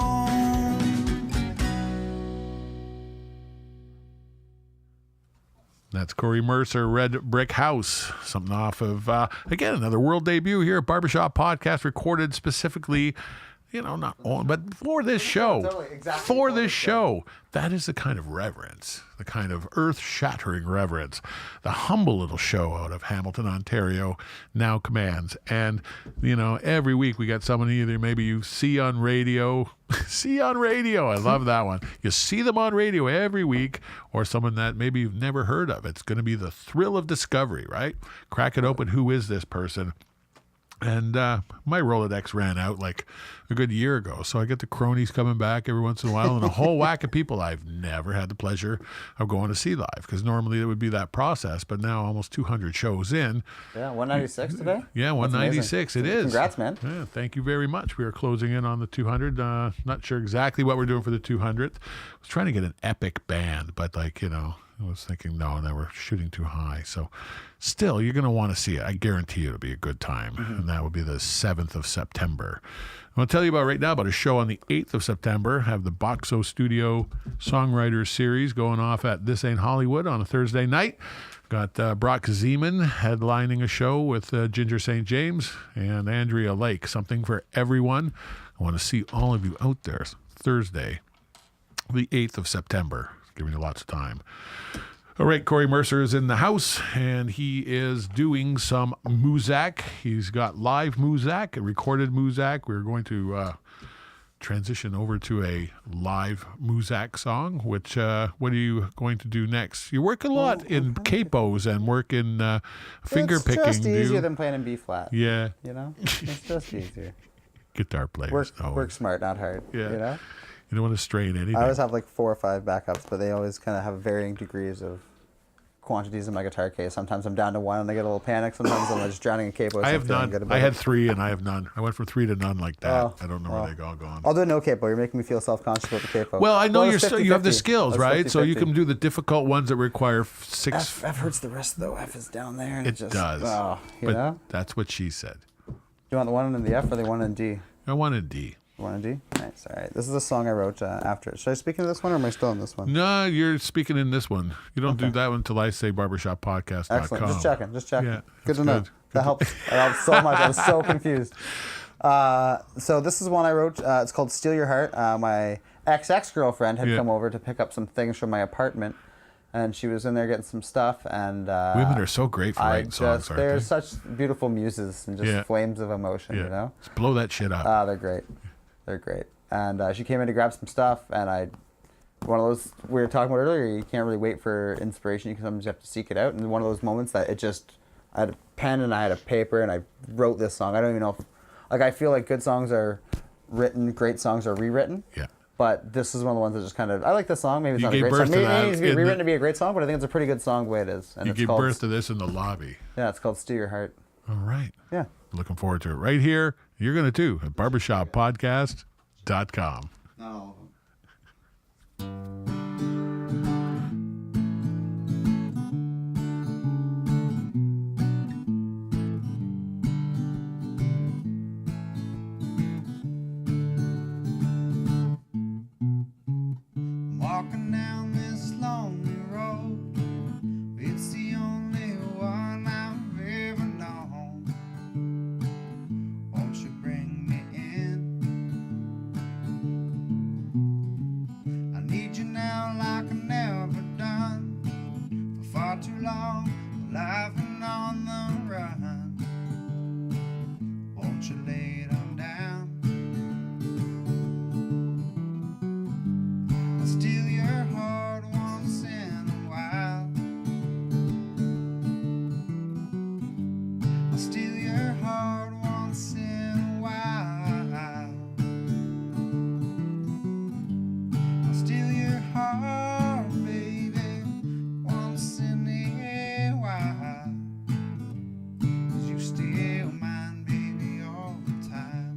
That's Cory Mercer, Red Brick House. Something off of, again, another world debut here at Barbershop Podcast, recorded specifically, not on, but for this show. Totally, exactly. For this show. That is the kind of reverence, the kind of earth-shattering reverence, the humble little show out of Hamilton, Ontario now commands. And, every week we got someone either maybe you see on radio, I love that one. You see them on radio every week, or someone that maybe you've never heard of. It's going to be the thrill of discovery, right? Crack it open. Who is this person? And my Rolodex ran out like a good year ago. So I get the cronies coming back every once in a while and a whole whack of people I've never had the pleasure of going to see live, because normally it would be that process. But now almost 200 shows in. Yeah, 196 today? Yeah, 196. It is. Congrats, man. Yeah, thank you very much. We are closing in on the 200. Not sure exactly what we're doing for the 200th. I was trying to get an epic band, but I was thinking, no, we're shooting too high. So still, you're going to want to see it. I guarantee you it'll be a good time. Mm-hmm. And that will be the 7th of September. I want to tell you about right now about a show on the 8th of September. Have the Boxo Studio Songwriters Series going off at This Ain't Hollywood on a Thursday night. Got Brock Zeman headlining a show with Ginger St. James and Andrea Lake. Something for everyone. I want to see all of you out there Thursday, the 8th of September. Giving you lots of time. All right, Cory Mercer is in the house, and he is doing some Muzak. He's got live Muzak, a recorded Muzak. We're going to transition over to a live Muzak song, which, what are you going to do next? You work a lot in capos and work in finger picking. It's just easier than playing in B-flat. Yeah. It's just easier. Guitar players. Work smart, not hard. Yeah. You don't want to strain anything. I always have like 4 or 5 backups, but they always kind of have varying degrees of quantities in my guitar case. Sometimes I'm down to 1 and I get a little panic. Sometimes I'm just drowning in capo. I have none. I had 3 and I have none. I went from 3 to none like that. I don't know where they all gone. I'll do no capo. You're making me feel self-conscious about the capo. Well, I know you have the skills, right? 50-50. So you can do the difficult ones that require 6. F hurts the rest though. F is down there. And it just does. You know? That's what she said. You want the 1 in the F or the 1 in D? I wanted D. 1 in D? Nice. All right. This is a song I wrote after it. Should I speak into this one or am I still in this one? No, you're speaking in this one. You don't do that one until I say barbershoppodcast.com. Excellent. Just checking. Yeah, good to know. That helps. That helps so much. I was so confused. So this is one I wrote. It's called Steal Your Heart. My ex-girlfriend had come over to pick up some things from my apartment. and she was in there getting some stuff, and women are so great for writing songs, aren't they're they? such beautiful muses and just flames of emotion, you know? Just blow that shit up. They're great. They're great. And she came in to grab some stuff, and one of those we were talking about earlier, you can't really wait for inspiration, you sometimes have to seek it out, and one of those moments that I had a pen and I had a paper and I wrote this song. I don't even know if, I feel like good songs are written, great songs are rewritten. Yeah. But this is one of the ones that just kind of, I like the song. Maybe it's You not a gave great birth song. to Maybe that it needs to be in rewritten to be a great song, but I think it's a pretty good song the way it is. And You it's gave called, birth to this in the lobby. Yeah, it's called Steal Your Heart. All right. Yeah. Looking forward to it. Right here, you're going to too, at barbershoppodcast.com. No. Walking down this lonely road, it's the only one I've ever known. Won't you bring me in? I need you now like I never done. For far too long, life been on the run. Won't you lay it on down? I'll steal your heart once in a while. I'll steal your heart once in a while. I'll steal your heart, baby, once in a while. 'Cause you steal mine, baby, all the time.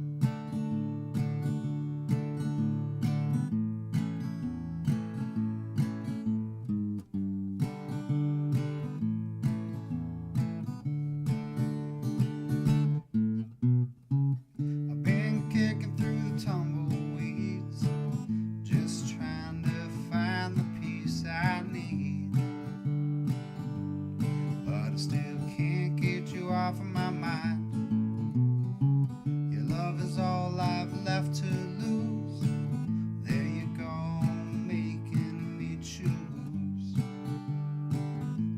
I've been kicking through the tumbleweeds, just trying to find the peace I need. But I still can't get you off of my mind. Your love is all I've left to lose. There you go, making me choose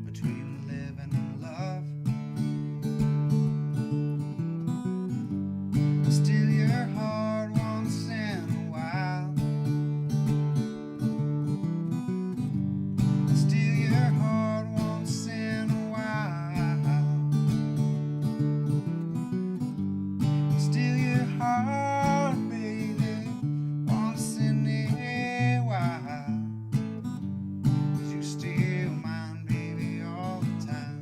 between living and love. I'll steal your heart once in a while. I'll steal your heart once in a while. I'll steal your heart, baby, once in a while. 'Cause you steal mine, baby, all the time.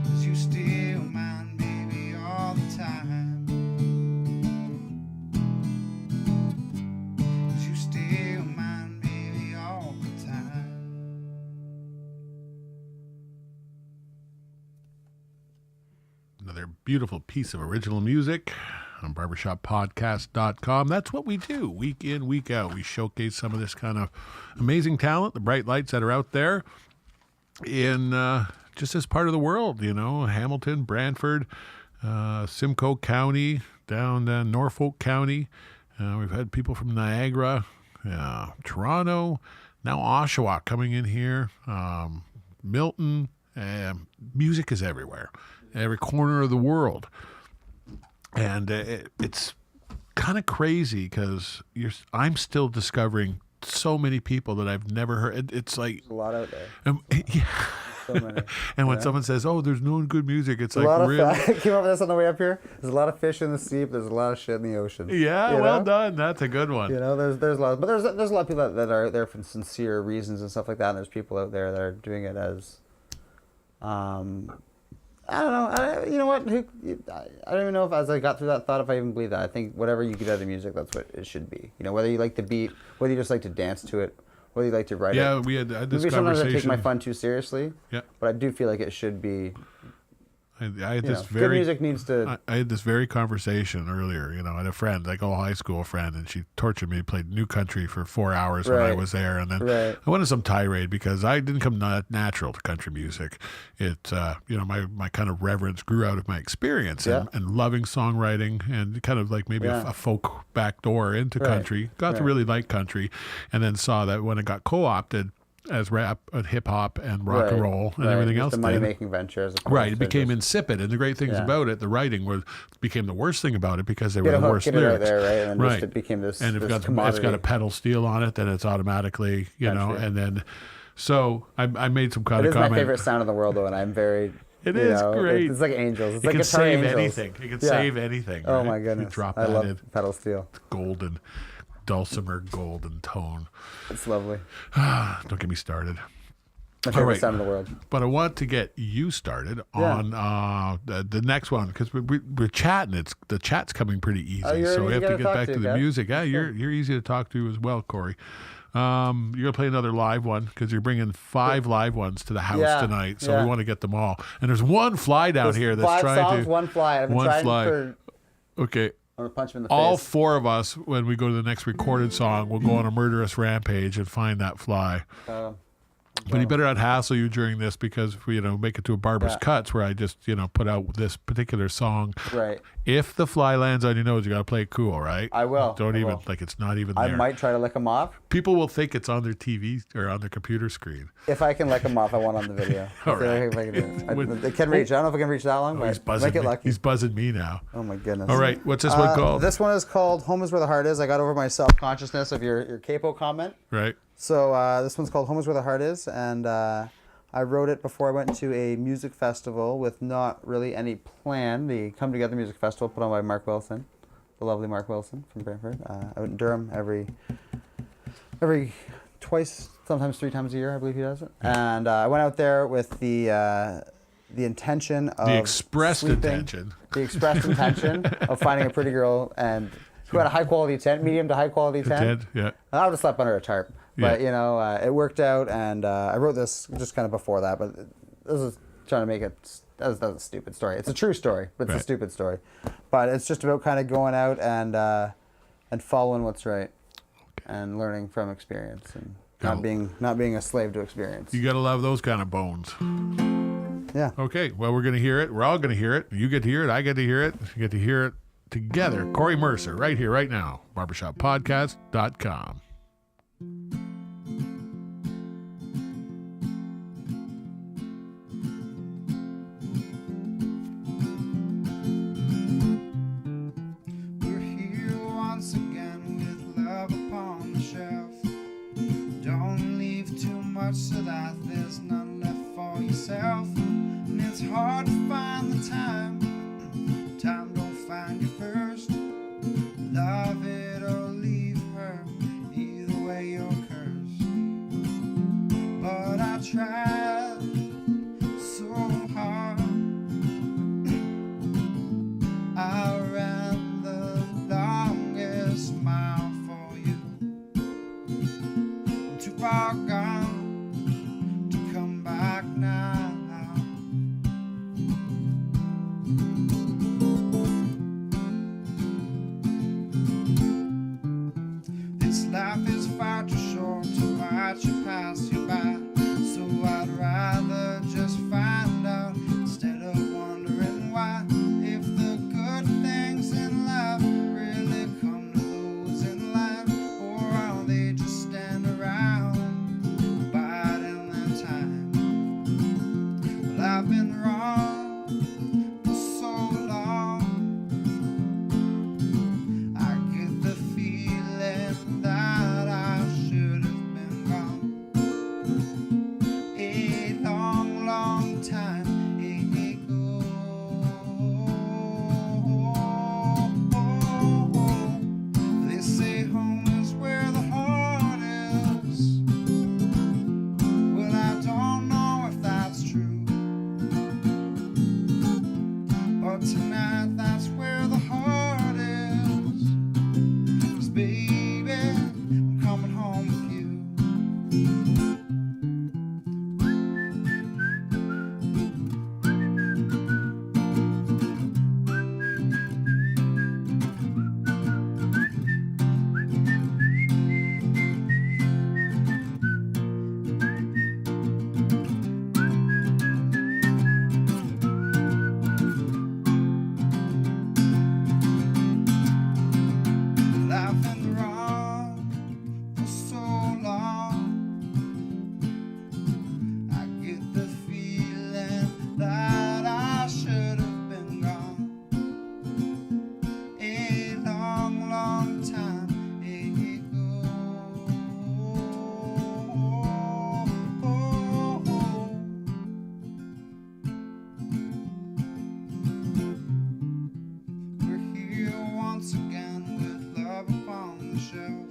'Cause you steal mine, baby, all the time. 'Cause you steal mine, baby, all the time. Another beautiful piece of original music on barbershoppodcast.com. That's what we do week in, week out. We showcase some of this kind of amazing talent, the bright lights that are out there in just this part of the world, you know, Hamilton, Brantford, Simcoe County, down Norfolk County. We've had people from Niagara, Toronto, now Oshawa coming in here, Milton. Music is everywhere, every corner of the world. And it's kind of crazy because I'm still discovering so many people that I've never heard. It's like There's a lot out there. yeah. So many. And when someone says, "Oh, there's no good music," it's There's a lot like, of really? I came up with this on the way up here. There's a lot of fish in the sea, but there's a lot of shit in the ocean. Yeah, You well know? done. That's a good one. You know, there's a lot, but there's a lot of people that are out there for sincere reasons and stuff like that. And there's people out there that are doing it as, I don't know. You know what? I don't even know if as I got through that thought, if I even believe that. I think whatever you get out of music, that's what it should be. You know, whether you like the beat, whether you just like to dance to it, whether you like to write it. Yeah, we had this Maybe sometimes I take conversation. my fun too seriously. Yeah. But I do feel like it should be I had this good music needs to. I had this very conversation earlier. I had a friend, like a high school friend, and she tortured me. Played New Country for 4 hours when I was there, and then I went on some tirade because I didn't come natural to country music. It, my kind of reverence grew out of my experience and loving songwriting and kind of like maybe a folk backdoor into country. Got to really like country, and then saw that when it got co-opted as rap and hip hop and rock and roll and everything else. The money making venture as it became insipid. And the great things about it, the writing became the worst thing about it because they were the worst lyrics. And then it became this. And it's got a pedal steel on it, then it's automatically, and then so I made some kind of comment. It is my favorite sound in the world though, and I'm very It is great. It's like angels. It's it like can guitar save angels. anything. It can save anything. Oh right? my goodness. You drop I that love in. pedal steel. Golden, dulcimer golden tone. It's lovely. Don't get me started. My favorite sound in the world. But I want to get you started on the next one because we're chatting. The chat's coming pretty easy, so we have to get back to the music. Yeah, you're easy to talk to as well, Cory. You're gonna play another live one because you're bringing 5 live ones to the house tonight, so we want to get them all. And there's one fly down here that's 5 trying songs, to one fly. I've been one trying fly. for. Okay. I'm gonna punch him in the All face. 4 of us, when we go to the next recorded song, will go on a murderous rampage and find that fly. But he better not hassle you during this because if we, make it to a Barber's Cuts where I just, put out this particular song. Right. If the fly lands on your nose, you got to play it cool, right? I will. It's not even I there. might try to lick him off. People will think it's on their TV or on their computer screen. If I can lick him off, I want on the video. All right. If I can do it. It can reach. I don't know if I can reach that long, but He's buzzing make it me. lucky. He's buzzing me now. Oh my goodness. All right. What's this one called? This one is called Home is Where the Heart Is. I got over my self-consciousness of your capo comment. Right. So this one's called Home is Where the Heart Is, and I wrote it before I went to a music festival with not really any plan. The Come Together Music Festival put on by Mark Wilson, the lovely Mark Wilson from Brantford. Out in Durham every twice, sometimes 3 times a year, I believe he does it. And I went out there with the intention of The expressed intention of finding a pretty girl and who had a high quality tent, medium to high quality tent. Yeah. I would have slept under a tarp. But, it worked out, and I wrote this just kind of before that, but this is trying to make it, that's a stupid story. It's a true story, but it's a stupid story. But it's just about kind of going out and following what's right and learning from experience and not being a slave to experience. You got to love those kind of bones. Yeah. Okay, well, we're going to hear it. We're all going to hear it. You get to hear it. I get to hear it. You get to hear it together. Cory Mercer, right here, right now. BarbershopPodcast.com. We're here once again with love upon the shelf. Don't leave too much so that there's none left for yourself. And it's hard to find the time. Time don't find you first. Love it or leave her. Either way you're cursed. But I tried so hard. I ran the longest mile for you. I'm too far gone to come back now. This life is far too short to watch it pass you by. So I'd rather just find out instead of wondering why. If the good things in life really come to those in line, or are they just stand around? the shelf.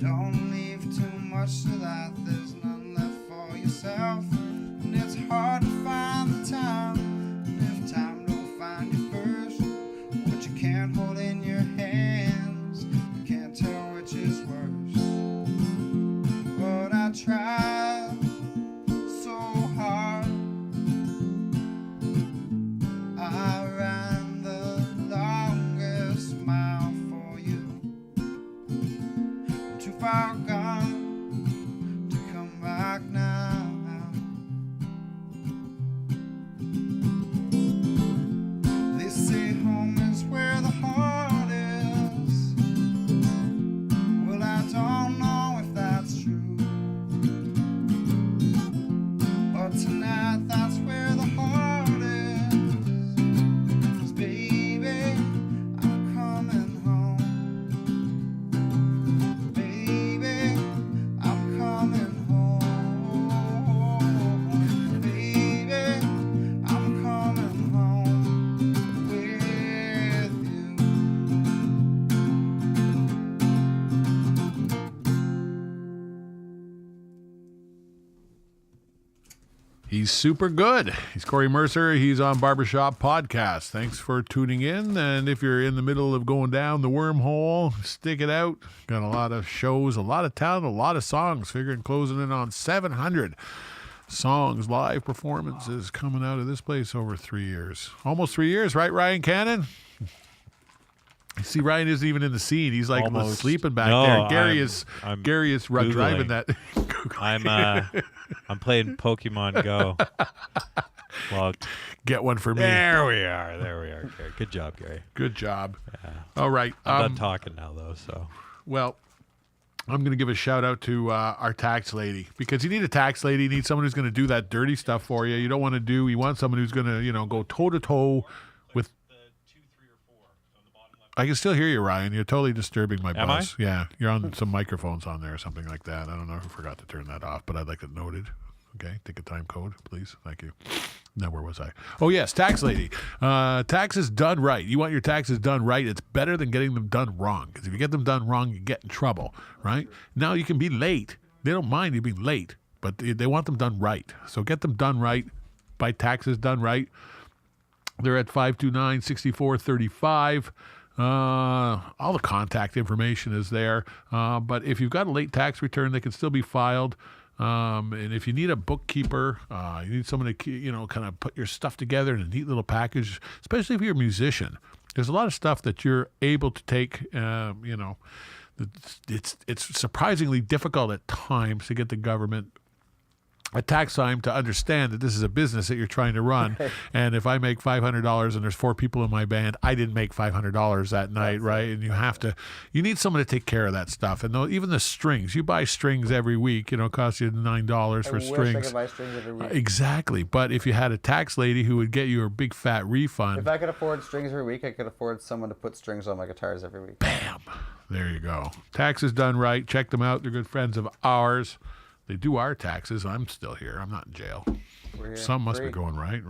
Don't leave too much so that there's none left for yourself. And it's hard to find the time, and if time don't find you first, what you can't hold in your hands, you can't tell which is worse. But I tried so hard, I ran the longest mile for you. I'm too far gone to come back now. They say home is where the heart is. Well, I don't know if that's true, but tonight that's where the heart is. 'Cause baby, I'm coming home. Baby, I'm coming home. Baby, I'm coming home with you. He's super good. He's Cory Mercer. He's on Barber Shop Podcast. Thanks for tuning in. And if you're in the middle of going down the wormhole, stick it out. Got a lot of shows, a lot of talent, a lot of songs. Figuring closing in on 700 songs, live performances coming out of this place over 3 years. Almost 3 years, right, Ryan Cannon? You see, Ryan isn't even in the scene. He's like Almost. sleeping back No, there. Gary I'm is driving that. I'm playing Pokemon Go. Well, Get one for me. there we are, Gary. Good job, Gary. Good job. Yeah. All right. I'm done talking now, though. So Well, I'm going to give a shout out to our tax lady, because you need a tax lady. You need someone who's going to do that dirty stuff for you. You want someone who's going to, go toe to toe with. I can still hear you, Ryan. You're totally disturbing my Am I? buzz. Yeah, you're on some microphones on there or something like that. I don't know who forgot to turn that off, but I'd like it noted. Okay, take a time code, please. Thank you. Now, where was I? Oh, yes, tax lady. Taxes done right. You want your taxes done right. It's better than getting them done wrong, because if you get them done wrong, you get in trouble, right? Now, you can be late. They don't mind you being late, but they want them done right. So get them done right by taxes done right. They're at 529-6435. All the contact information is there. But if you've got a late tax return, they can still be filed. And if you need a bookkeeper, you need someone to, kind of put your stuff together in a neat little package, especially if you're a musician. There's a lot of stuff that you're able to take, it's surprisingly difficult at times to get the government at tax time to understand that this is a business that you're trying to run. And if I make $500 and there's 4 people in my band, I didn't make $500 that night, right? And you need someone to take care of that stuff. And even the strings, you buy strings every week, it costs you $9 for strings. I wish I could buy strings every week. Exactly. But if you had a tax lady who would get you a big fat refund. If I could afford strings every week, I could afford someone to put strings on my guitars every week. Bam. There you go. Taxes done right. Check them out. They're good friends of ours. They do our taxes. I'm still here. I'm not in jail. We're here. Some must Free. be going right?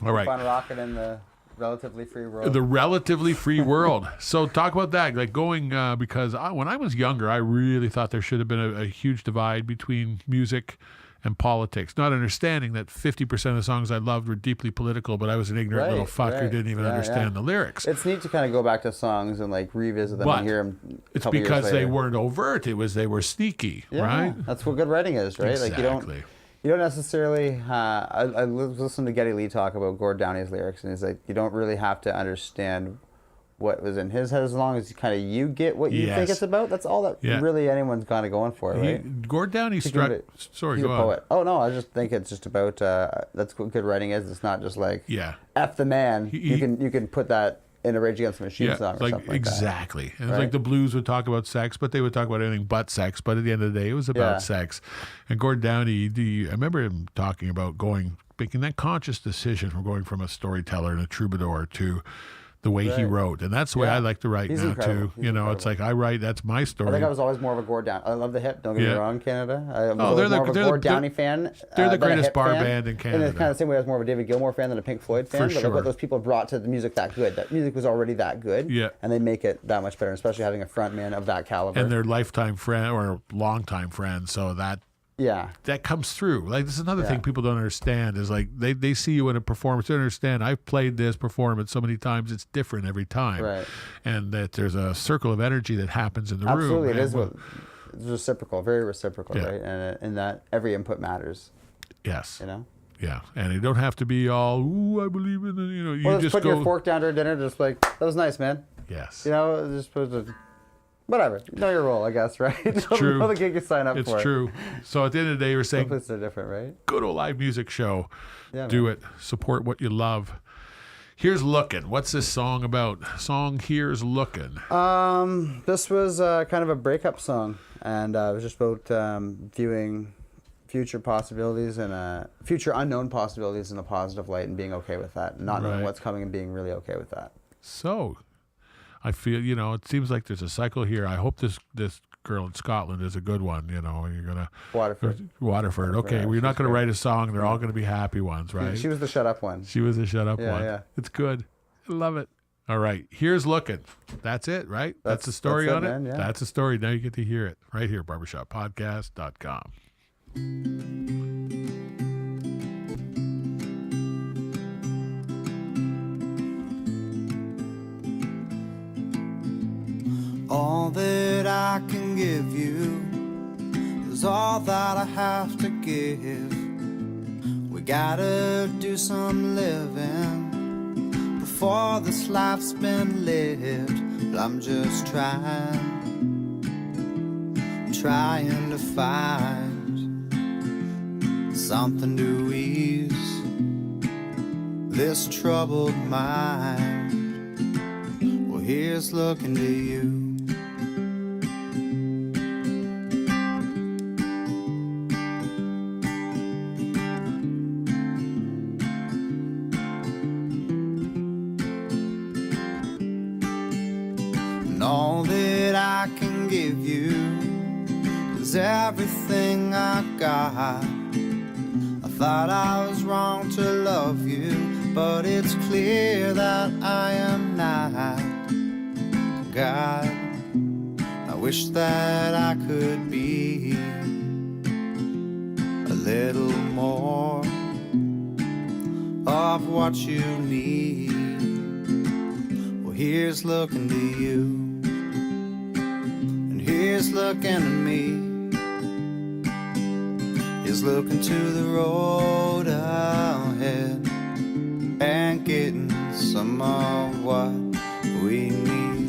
All right. Fun rocking in the relatively free world. The relatively free world. So talk about that. Like going, because when I was younger, I really thought there should have been a huge divide between music and politics. Not understanding that 50% of the songs I loved were deeply political, but I was an ignorant little fuck who didn't even understand the lyrics. It's neat to kind of go back to songs and like revisit them and hear them. It's because they weren't overt. They were sneaky, right? That's what good writing is, right? Exactly. Like you don't necessarily. I listened to Geddy Lee talk about Gord Downey's lyrics, and he's like, you don't really have to understand what was in his head as long as you get what you think it's about. That's all that really anyone's kind of going for, right? Gord Downey struck. Sorry, he's go a on. poet. Oh no, I just think it's just about that's what good writing is. It's not just like F the man. You can put that in a Rage Against the Machine song or something like exactly. that. And it's like the blues would talk about sex, but they would talk about anything but sex. But at the end of the day, it was about sex. And Gord Downey, I remember him talking about making that conscious decision from going from a storyteller and a troubadour to the way he Right. wrote. And that's the way Yeah. I like to write He's now incredible. too. He's You know, it's like I write, that's my I story. think I was always more of a Gord Down. I love the hip. Don't get Yeah. me wrong, Canada. I was Oh, always they're the- more of a they're Gord the- Downey fan. they're the than a greatest hip bar fan. band in In Canada. the kind of same way I was more of a David Gilmour fan than a Pink Floyd fan. For but sure. look what those people brought to the music that good. That music was already that good. Yeah. And they make it that much better, especially having a front man of that caliber. and they're lifetime friend or longtime friends. So that comes through. Like, this is another thing people don't understand is like they see you in a performance. They understand I've played this performance so many times, it's different every time. Right. And that there's a circle of energy that happens in the room. Absolutely, it And is. It's reciprocal, very reciprocal, Yeah. right? And in that every input matters. Yes. You know. Yeah. And you don't have to be all, ooh, I believe in the, you know, you Well, just put go. your fork down during dinner, just like that was nice, man. Yes. You know, just supposed to. Whatever, know your role, I guess, right? True. Know the gig you sign up It's for. true. So at the end of the day, you're Some saying, places are different, right? go to a live music show. Yeah, Do man. it. Support what you love. Here's Lookin'. What's this song about? Song Here's Lookin'. This was kind of a breakup song, and it was just about viewing future possibilities and future unknown possibilities in a positive light and being okay with that, not knowing Right. what's coming and being really okay with that. So, I feel, you know, it seems like there's a cycle here. I hope this girl in Scotland is a good one, you know, and you're going to... Waterford. Okay, Yeah, well, you're not she's going to great. write a song. They're all going to be happy ones, right? She was the shut up one. She was a shut up Yeah, one. yeah. It's good. I love it. All right, here's Lookin'. That's it, right? That's the story that's on it, it? man, yeah. That's the story. Now you get to hear it right here, barbershoppodcast.com. All that I can give you is all that I have to give. We gotta do some living before this life's been lived. But I'm just trying to find something to ease this troubled mind. Well, here's looking to you. And all that I can give you is everything I got. I thought I was wrong to love you, but it's clear that I am not. God, I wish that I could be a little more of what you need. Well, here's looking to you, and here's looking at me. Here's looking to the road ahead and getting some of what we need.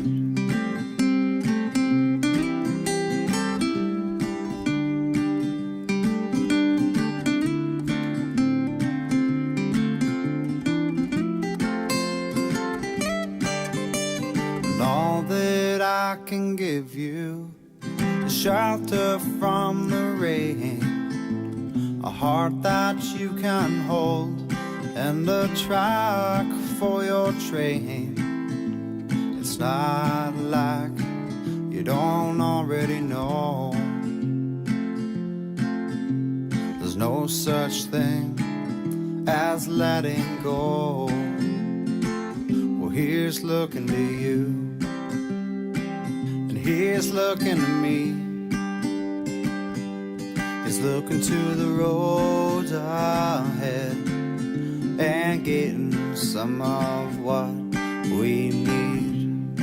And all that I can give you is shelter from the rain, a heart that you can hold, and a track for your train. It's not like you don't already know. There's no such thing as letting go. Well, here's looking to you, and here's looking to me. He's looking to the road ahead and getting some of what we need.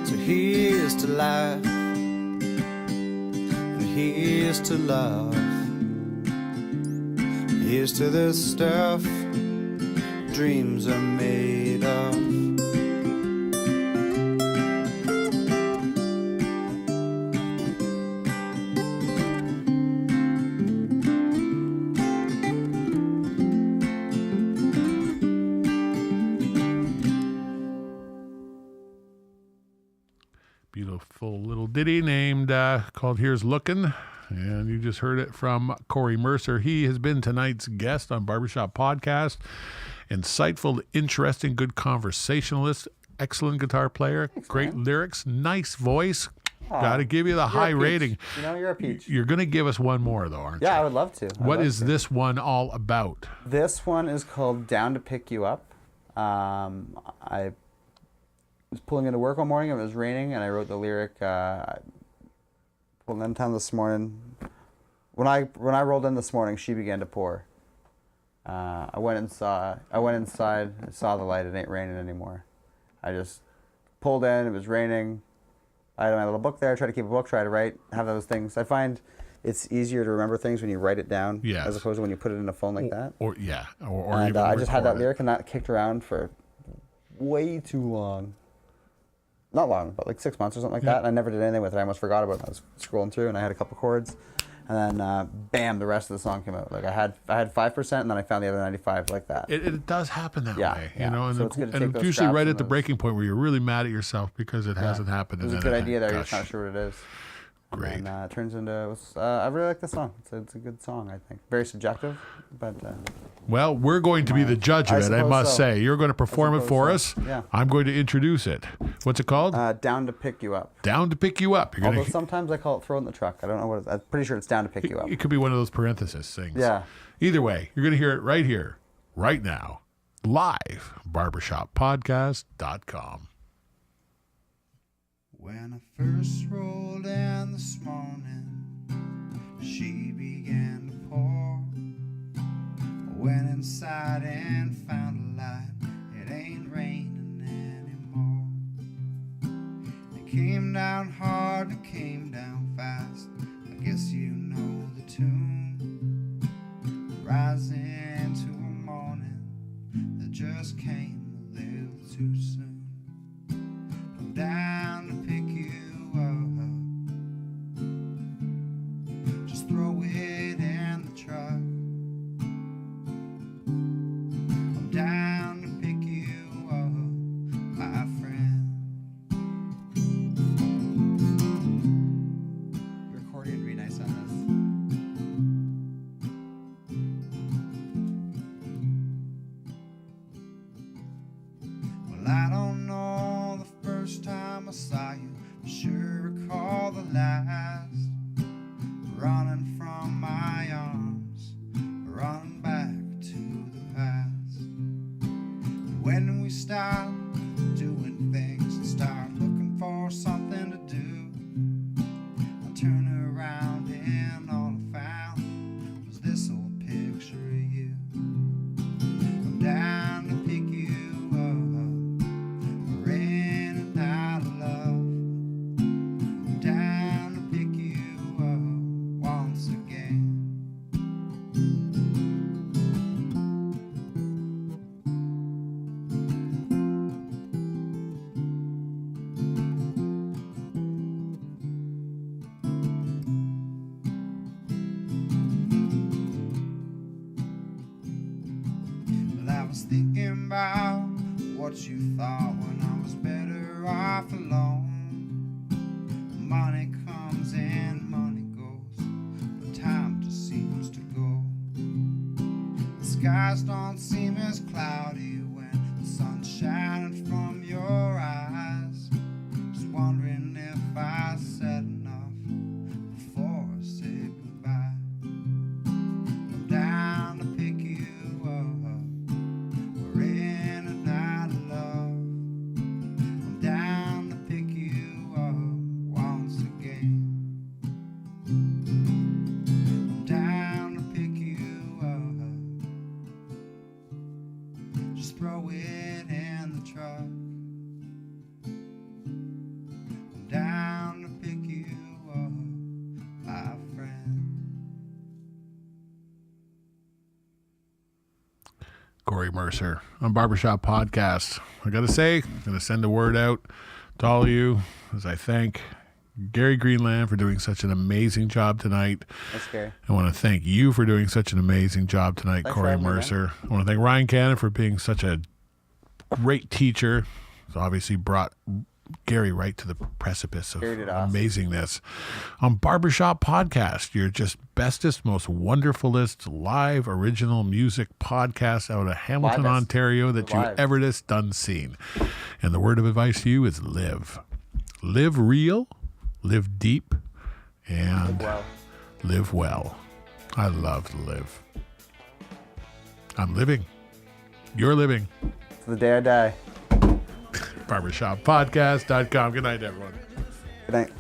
So here's to life, and here's to love. Here's to the stuff dreams are made of. Beautiful little ditty named called Here's Lookin'. And you just heard it from Cory Mercer. He has been tonight's guest on Barbershop Podcast. insightful, interesting, good conversationalist, excellent guitar player, great lyrics, nice voice. Got to give you the high rating. You know, you're a peach. You're going to give us one more, though, aren't you? Yeah, I would love to. What is this one all about? This one is called Down to Pick You Up. I was pulling into work one morning, it was raining, and I wrote the lyric, pulling in town this morning. When I rolled in this morning, she began to pour. I went inside, I saw the light, it ain't raining anymore. I just pulled in, it was raining. I had my little book there, I try to keep a book, try to write, have those things. I find it's easier to remember things when you write it down, as opposed to when you put it in a phone like that. Or and even I just had that record it. lyric, and that kicked around for way too long. Not long, but like 6 months or something like that. And I never did anything with it. I almost forgot about it. I was scrolling through, and I had a couple chords, and then bam, the rest of the song came out. Like I had 5%, and then I found the other 95 like that. It does happen that way, you know, and, So it's good to and take those usually scraps right and at the those- breaking point where you're really mad at yourself because it hasn't happened. It was a and good then idea there. You're gosh, just not sure what it is. Great. And it turns into. I really like the song. It's a good song. I think very subjective, but. Well, we're going to be the judge of it, I suppose must so. say. You're going to perform it suppose for so. us. Yeah. I'm going to introduce it. What's it called? Down to Pick You Up. Down to Pick You Up. You're Although gonna, sometimes I call it Throw in the Truck. I don't know what it is. I'm pretty sure it's Down to Pick You Up. it could be one of those parenthesis things. Yeah. Either way, you're going to hear it right here, right now, live, barbershoppodcast.com. When I first rolled in this morning, she began to pour. I went inside and found a light. It ain't raining anymore. It came down hard, it came down fast. I guess you know the tune. Rising to a morning that just came a little too soon. I'm down to pick you up. Just throw it in the truck. I'm down to pick you up, my friend. Your accordion would be nice on this. Well, I don't know the first time I saw you, I sure recall the last. Running from my arms, running back to the past. And when we stop doing things and start looking for something to do, I turn around and all I found was this old picture of you. I'm down to pick you up. We're in and out of love. I'm down to pick you up once again. Well, I was thinking about what you thought when I was better off alone. Money comes and money goes, but time just seems to go. The skies don't seem as cloudy when the sun's shining from your eyes. Just wondering if I said enough before I said goodbye. I'm down to pick you up. We're in and out of love. I'm down to pick you up once again. I'm down to pick you up. Just throw it in the truck. I'm down to pick you up, my friend. Cory Mercer on Barbershop Podcast. I got to say, I'm going to send a word out to all of you as I thank Gary Greenland for doing such an amazing job tonight. That's scary. I want to thank you for doing such an amazing job tonight, Thanks for Cory having me, man. Mercer. I want to thank Ryan Cannon for being such a great teacher. He's obviously brought Gary right to the precipice of Gary did awesome. amazingness. On Barber Shop Podcast, your just bestest, most wonderfulest live original music podcast out of Hamilton, Livest. Ontario that you've Live. ever just done seen. And the word of advice to you is live. Live real, live deep, and Well, live well. I love to live. I'm living. You're living. it's the day I die. BarbershopPodcast.com. Good night, everyone. Good night.